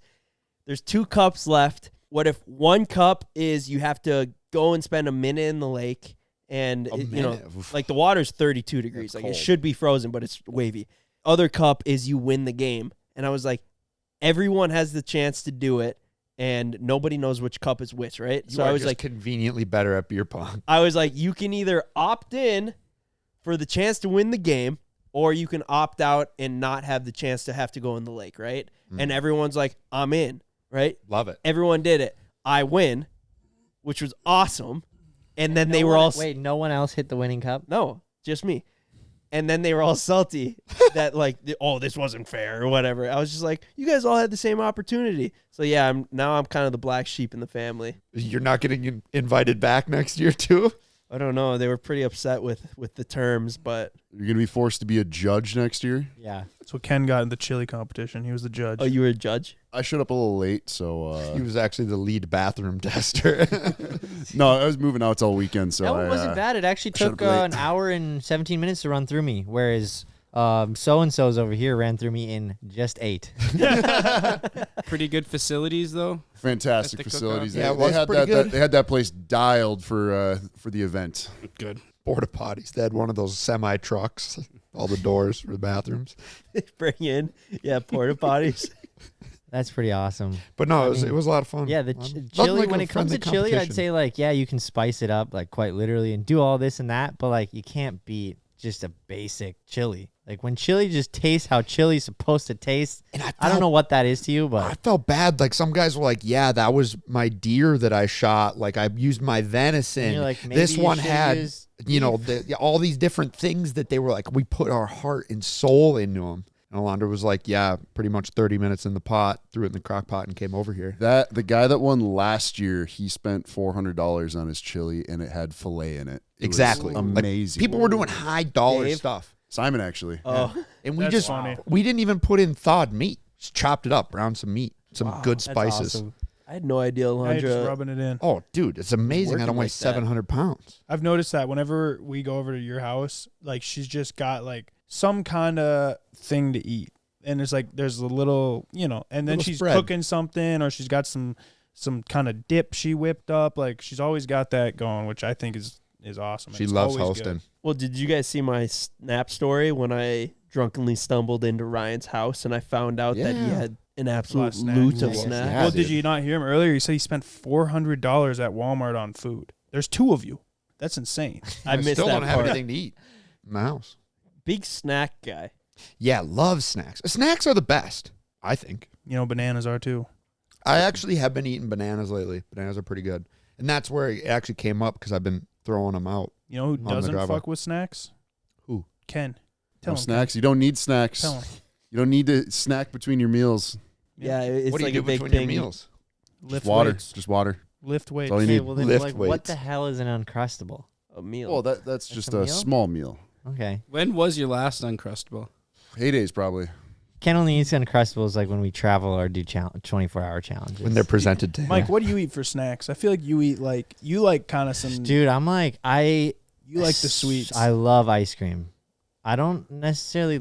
There's 2 cups left. What if one cup is you have to go and spend a minute in the lake, and minute? Oof. like the water's 32 degrees. Like cold. it should be frozen, but it's wavy. Other cup is you win the game. And I was like, everyone has the chance to do it, and nobody knows which cup is which, right? You So are I was just like, conveniently better at beer pong. I was like, you can either opt in for the chance to win the game, or you can opt out and not have the chance to have to go in the lake, right? And everyone's like, I'm in, right? Love it. Everyone did it. I win, which was awesome. And then they were all no one else hit the winning cup. no, just me. And then they were all salty that like, oh, this wasn't fair or whatever. I was just like, you guys all had the same opportunity. So yeah, I'm kind of the black sheep in the family. You're not getting invited back next year too? I don't know. They were pretty upset with the terms, but You're going to be forced to be a judge next year? Yeah. That's what Ken got in the chili competition. He was the judge. oh, you were a judge? I showed up a little late, so He was actually the lead bathroom tester. no, I was moving out all weekend, so That one I, wasn't bad. It actually shut took up late. an hour and 17 minutes to run through me, whereas so-and-so's over here ran through me in just 8. Pretty good facilities though. Fantastic At the facilities. cookout. Yeah, it They was had pretty good. they had that place dialed for the event. Good. Porta potties. They had one of those semi trucks, all the doors for the bathrooms. Bring in, porta potties. That's pretty awesome. But no, I mean, it was a lot of fun. Yeah, the Nothing chili, like when a it comes to friendly chili, I'd competition. say, like, yeah, you can spice it up, like, quite literally and do all this and that, but, like, you can't beat just a basic chili. Like, when chili just tastes how chili's supposed to taste, And I don't know what that is to you, I but felt bad. Like some guys were like, "Yeah, that was my deer that I shot. Like I used my venison. you're like, maybe this you one should had, use all these different things that they were like. We put our heart and soul into them." And Alondra was like, "Yeah, pretty much 30 minutes in the pot, threw it in the crock pot, and came over here." That the guy that won last year, he spent $400 on his chili, and it had filet in it. It was Exactly. Like, amazing. People were doing high dollar Dave? stuff, Simon actually. Oh, and we That's just funny. we didn't even put in thawed meat. Just chopped it up, browned some meat, some good that's spices. awesome. I had no idea, Yeah, you're just Alondra. rubbing it in. Oh, dude, it's amazing. I working don't weigh like that. 700 pounds. I've noticed that whenever we go over to your house, like she's just got like some kind of thing to eat. And it's like there's a little, and then Little she's spread. cooking something or she's got some kind of dip she whipped up. Like she's always got that going, which I think is awesome. She It's loves always good. hosting. Well, did you guys see my Snap story when I drunkenly stumbled into Ryan's house and I found out that he Yeah. had an Lot absolute of snacks. loot of Yes, snacks? yeah. Well, dude. did you not hear him earlier? He said he spent $400 at Walmart on food. There's 2 of you. That's insane. I missed still that don't have part. anything to eat in my house. Big snack guy. Yeah, love snacks. Snacks are the best, I think. Bananas are too. I actually have been eating bananas lately. Bananas are pretty good. And that's where it actually came up because I've been throwing them out. You know who the doesn't driveway. fuck with snacks? Who? Ken. No Tell him. snacks. You don't need snacks. Tell him. You don't need to snack between your meals. Yeah, it's what do like you a do big between thing. your meals? Lift Water. weights. Just water. Lift weights. all you Okay, need. well then, lift like, what weights. the hell is an Uncrustable? A meal. Well, that's just a a meal? small meal. Okay. When was your last Uncrustable? Heydays probably. Ken only eats Uncrustables like when we travel or do 24-hour challenges. When they're presented to him. Mike, what do you eat for snacks? I feel like you like kind of some. Dude, I'm like, You like the sweets. I love ice cream. I don't necessarily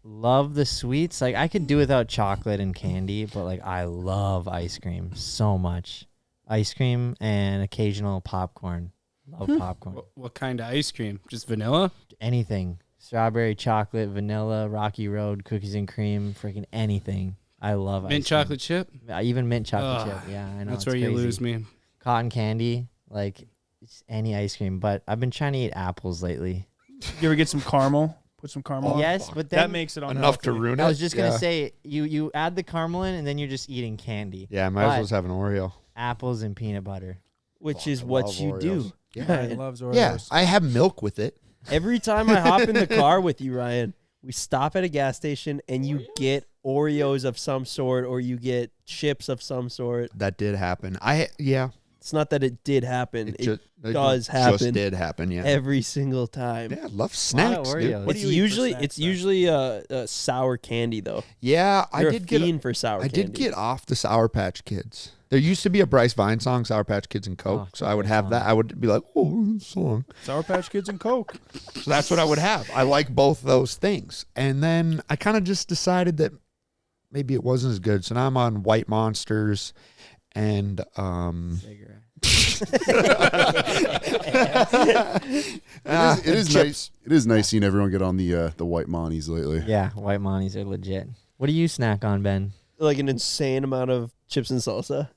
love the sweets. Like I could do without chocolate and candy, but like I love ice cream so much. Ice cream and occasional popcorn. Love popcorn. What kind of ice cream? Just vanilla? Anything. Strawberry, chocolate, vanilla, Rocky Road, cookies and cream, freaking anything. I love Mint ice cream. chocolate chip? Even mint chocolate Ugh, chip. Yeah, I know. That's it's where you crazy. lose me. Cotton candy, like it's any ice cream. But I've been trying to eat apples lately. You ever get some caramel? Put some caramel. on? Yes, but then that makes it enough to unhealthy. ruin it? I was just gonna Yeah. say you add the caramel in and then you're just eating candy. Yeah, might as well But just have an Oreo. apples and peanut butter. which is I what love you do. Oreos. Ryan Ryan. loves Oreos. Yeah, I have milk with it. Every time I hop in the car with you, Ryan, we stop at a gas station and you get Oreos of some sort or you get chips of some sort. That did happen. It's not that it did happen. It It does happen. Just did happen. Yeah. every single time. Yeah, I love Lot of snacks, dude. Oreos. What do It's you eat for usually snacks, it's then? usually sour candy though. Yeah, You're I did a get. fiend for sour I candy. did get off the Sour Patch Kids. There used to be a Bryce Vine song, Sour Patch Kids and Coke. Oh, So I would great have song. that. I would be like, oh, this song. Sour Patch Kids and Coke. So that's what I would have. I like both those things. And then I kind of just decided that maybe it wasn't as good. So now I'm on White Monsters and It is nice. It is nice seeing everyone get on the white monies lately. Yeah, white monies are legit. What do you snack on, Ben? like an insane amount of chips and salsa.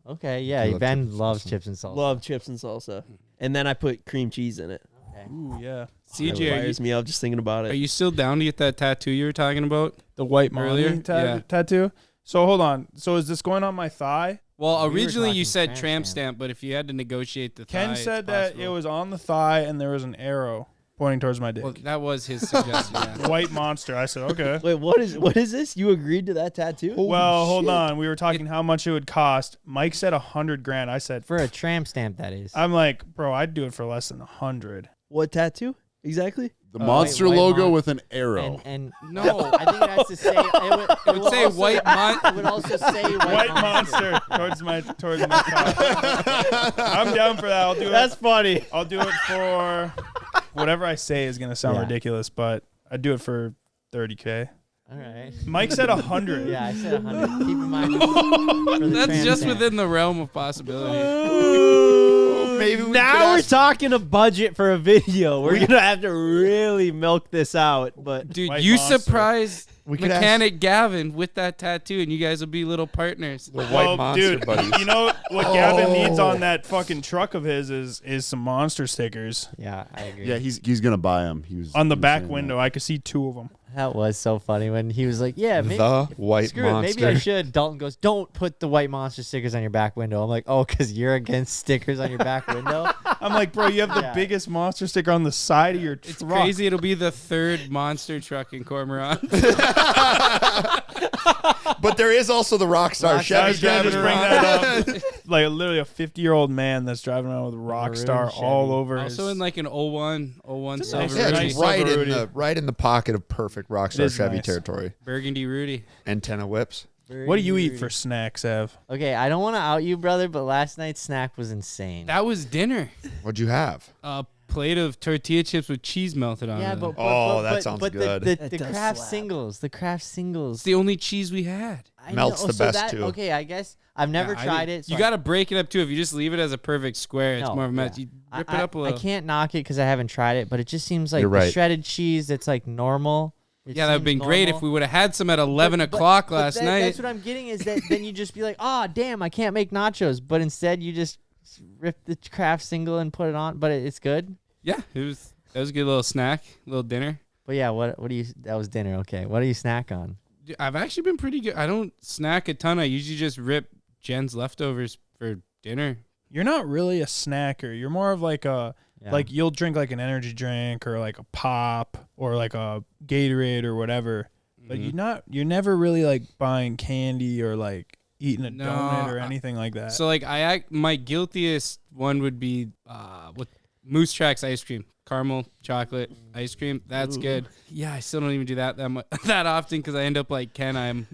Okay, yeah, I love Ben chips and loves salsa. chips and salsa. Love chips and salsa. And then I put cream cheese in it. Okay. Ooh, yeah. It CJ, fires me up just thinking about are it. you still down to get that tattoo you were talking about? The white Earlier? Molly Yeah. tattoo. So hold on. So is this going on my thigh? Well, We were originally you talking said tramp tramp stamp. stamp, but if you had to negotiate the Ken thigh, said it's that possible. it was on the thigh and there was an arrow. pointing towards my dick. Well, that was his suggestion. Yeah. White monster. I said, okay. Wait, what is this? You agreed to that tattoo? Well, hold on. We were talking how much it would cost. Mike said $100,000. I said For a tramp stamp, that is. I'm like, bro, I'd do it for less than 100. What tattoo exactly? The monster white logo mon- with an arrow. And No. I think it has to say. It would say also- white mon- It would also say white, White monster towards my cock. I'm down for that. I'll do That's it. funny. I'll do it for whatever I say is gonna sound Yeah. ridiculous, but I'd do it for $30,000. All right. Mike said 100. Yeah, I said 100. Keep in mind. For the That's tramp just stamp. within the realm of possibility. Maybe we Now could we're ask- talking a budget for a video. We're gonna have to really milk this out, but Dude, White you monster. surprised We could Mechanic Gavin with that tattoo, and you guys will be little partners. the white Well, monster dude, buddies. you know what Gavin needs on that fucking truck of his is some monster stickers Yeah, I agree. Yeah, he's gonna buy them. He was on the he was back saying window. I could see 2 of them. That was so funny when he was like, "Yeah, maybe, The white screw it, maybe I monster. should." Dalton goes, "Don't put the white monster stickers on your back window." I'm like, "Oh, because you're against stickers on your back window." I'm like, bro, you have the Yeah. biggest monster sticker on the side of your truck. It's crazy. It'll be the 3rd monster truck in Cormorant. But there is also the Rockstar I Chevy was gonna driving just bring around. that up. Like literally a 50-year-old man that's driving around with Rockstar Chevy. all over. Also his, in like an 01 It's a Silver nice- Yeah, Rudy. it's nice right silver in Rudy. right in the pocket of perfect It Rockstar is Chevy nice. territory. Burgundy Rudy. Antenna whips. what do you eat for snacks, Ev? Okay, I don't want to out you, brother, but last night's snack was insane. That was dinner. What'd you have? A plate of tortilla chips with cheese melted on yeah, it. but Oh, that sounds good. The That the does craft slap. singles, the craft singles. It's the only cheese we had. I Melt's know, the so best, that- too. Okay, I guess I've never Yeah, I tried did- it. So You I- got to break it up too. If you just leave it as a perfect square, it's No, more of a mess. yeah. You rip it up a little. I can't knock it because I haven't tried it, but it just seems like You're the right. shredded cheese that's like normal. It Yeah, that would have seems been great if normal. we would have had some at 11 But- o'clock but last night. That's what I'm getting is that then you just be like, oh, damn, I can't make nachos. But instead, you just rip the craft single and put it on. But it's good. Yeah, that was a good little snack, little dinner. But yeah, what do you? That was dinner. Okay, what do you snack on? Dude, I've actually been pretty good. I don't snack a ton. I usually just rip Jen's leftovers for dinner. You're not really a snacker. You're more of like a Yeah. like you'll drink like an energy drink or like a pop or like a Gatorade or whatever. But you're never really like buying candy or like eating a No, donut or anything like that. So like my guiltiest one would be with Moose Tracks ice cream, caramel chocolate ice cream. That's good. Yeah, I still don't even do that that often because I end up like Ken. I'm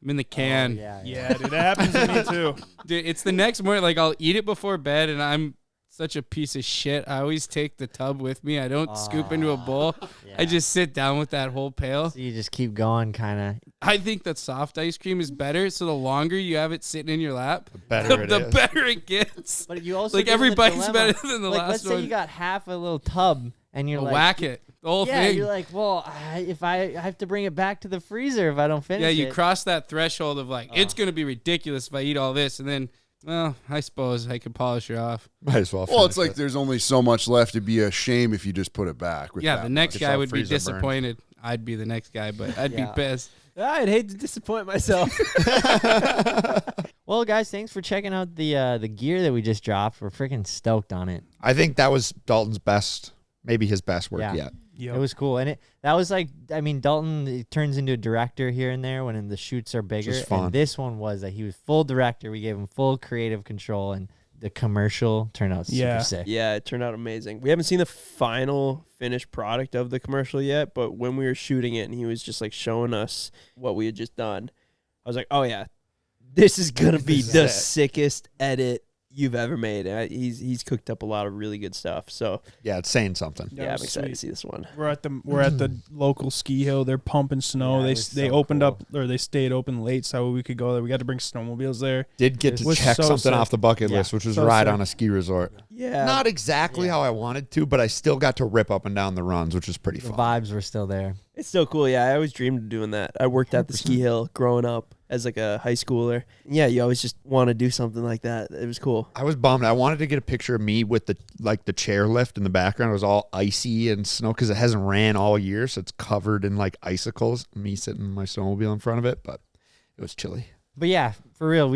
in the can. Oh, yeah. yeah, dude, that happens to me too. Dude, it's the next morning. Like I'll eat it before bed, and I'm such a piece of shit. I always take the tub with me. I don't scoop into a bowl. Yeah. I just sit down with that whole pail. So you just keep going, kind of. I think that soft ice cream is better. So the longer you have it sitting in your lap, Better it the is. better it gets. But you also Like get in the everybody's dilemma. better than the Like, last let's say one. you got half a little tub, and you're like, Whack it. The whole yeah, thing. you're like, well, if I have to bring it back to the freezer if I don't finish Yeah, you it. cross that threshold of like, it's going to be ridiculous if I eat all this. And then, well, I suppose I could polish it off. Might as well. Well, it's finish like it. there's only so much left. To be a shame if you just put it back. With Yeah, that the next much. It's guy all would be freezer burned. disappointed. I'd be the next guy, but I'd Yeah. be pissed. I'd hate to disappoint myself. Well, guys, thanks for checking out the gear that we just dropped. We're freaking stoked on it. I think that was Dalton's best, maybe his best work Yeah. yet. Yep. It was cool, and that was like, I mean, Dalton he turns into a director here and there when the shoots are bigger. is fun. And this one was that he was full director. We gave him full creative control, and the commercial turned out super Yeah. sick. Yeah, it turned out amazing. We haven't seen the final finished product of the commercial yet, but when we were shooting it and he was just like showing us what we had just done, I was like, oh yeah, this is gonna be This is the it. sickest edit you've ever made. He's cooked up a lot of really good stuff. So Yeah, it's saying something. That yeah, I'm was excited to sweet. see this one. We're at the local ski hill. They're pumping snow. Yeah, it they was they so opened cool. up or they stayed open late so we could go there. We got to bring snowmobiles there. Did get It to was check so something sick. off the bucket Yeah. list, which was So ride sick. on a ski resort. Yeah, Not exactly how I wanted to, but I still got to rip up and down the runs, which was pretty The fun. vibes were still there. it's so cool. Yeah, I always dreamed of doing that. I worked at the ski hill growing up as like a high schooler. Yeah, you always just want to do something like that. It was cool. I was bummed. I wanted to get a picture of me with the chair lift in the background. It was all icy and snow because it hasn't ran all year, so it's covered in like icicles. Me sitting in my snowmobile in front of it, but it was chilly. But yeah, for real,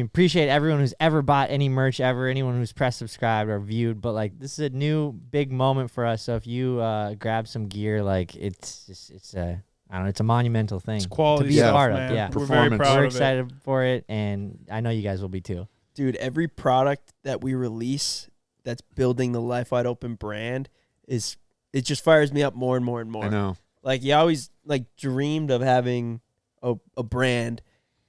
appreciate everyone who's ever bought any merch ever, anyone who's press subscribed or viewed. But like, this is a new big moment for us. So if you grab some gear, like it's a monumental thing. It's quality to be a stuff, part man. of. Yeah, We're very Performance. proud we're of it. excited for it, and I know you guys will be too. Dude, every product that we release that's building the Life Wide Open brand it just fires me up more and more and more. I know. Like, you always like dreamed of having a brand,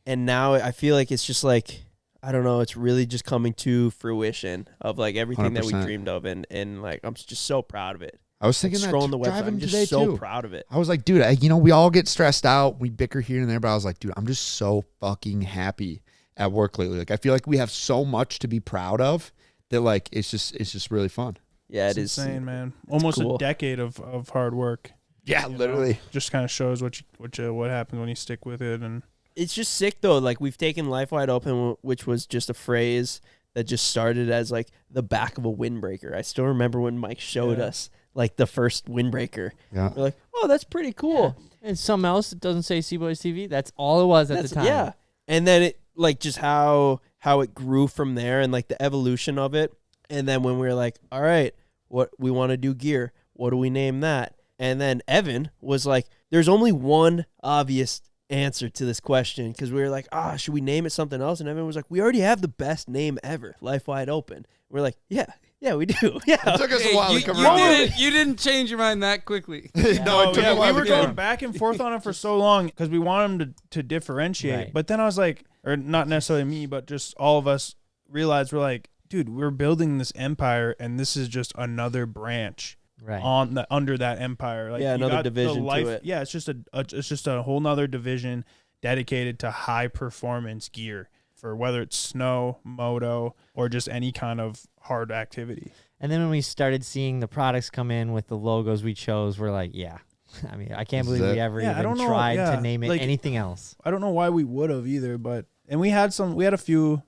and now I feel like it's just like, I don't know, it's really just coming to fruition of like everything that we 100%. dreamed of, and like I'm just so proud of it. I was thinking that Scrolling the website, driving I'm just today so too. proud of it. I was like, dude, we all get stressed out. We bicker here and there, but I was like, dude, I'm just so fucking happy at work lately. Like, I feel like we have so much to be proud of that, like, it's just really fun. Yeah, It's it is insane, man. Almost cool. a decade of hard work. Yeah, You know? literally. Just kind of shows what happens when you stick with it. And It's just sick though. Like, we've taken Life Wide Open, which was just a phrase that just started as like the back of a windbreaker. I still remember when Mike showed us like the first windbreaker. Yeah. We're like, oh, that's pretty cool. And something else that doesn't say CboysTV. That's all it was at the time. Yeah. And then it like just how it grew from there, and like the evolution of it. And then when we were like, all right, what we want to do gear, what do we name that? And then Evan was like, there's only one obvious answer to this question, because we were like, should we name it something else? And Evan was like, we already have the best name ever, Life Wide Open. We're like, yeah, we do. Yeah. It took us a while to come you around. you didn't change your mind that quickly. No, it took a while we to were get going in. back and forth on it for so long because we want them to differentiate. Right. But then I was like, or not necessarily me, but just all of us realized we're like, dude, we're building this empire, and this is just another branch Right. under that empire. Like, Yeah, you another got the division to it. Yeah, it's just a whole nother division dedicated to high performance gear for whether it's snow, moto, or just any kind of hard activity. And then when we started seeing the products come in with the logos we chose, we're like, yeah. I mean, I can't This is believe we it. ever Yeah, I even don't know, tried yeah, to name it like- anything else. I don't know why we would have either, but we had a few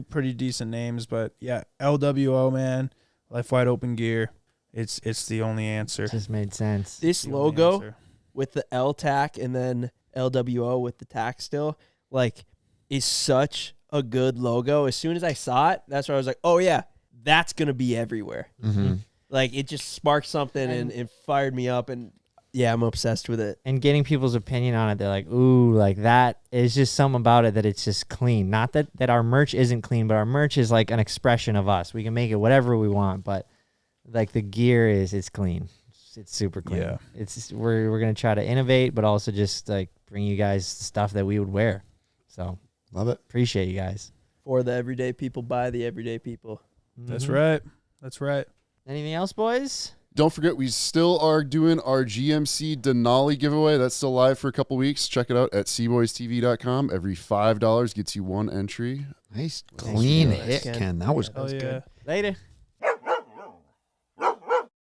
pretty decent names, but yeah, LWO, man, Life Wide Open gear. It's the only answer. It just made sense. This The only logo answer. with the L tack and then LWO with the tack still, like, is such a good logo. As soon as I saw it, that's where I was like, oh yeah, that's gonna be everywhere. Mm-hmm. Like, it just sparked something and it fired me up, and yeah, I'm obsessed with it. And getting people's opinion on it, they're like, ooh, like that is just something about it that it's just clean. Not that our merch isn't clean, but our merch is like an expression of us. We can make it whatever we want, but like the gear it's clean. It's super clean. Yeah. We're gonna try to innovate, but also just like bring you guys stuff that we would wear. So Love it. appreciate you guys. For the everyday people, by the everyday people. That's Mhm. right. That's right. Anything else, boys? Don't forget, we still are doing our GMC Denali giveaway. That's still live for a couple weeks. Check it out at CboysTV.com. Every $5 gets you one entry. Nice, Thanks clean for doing this, hit, Ken. Ken. That was That was Oh, yeah. good. Later.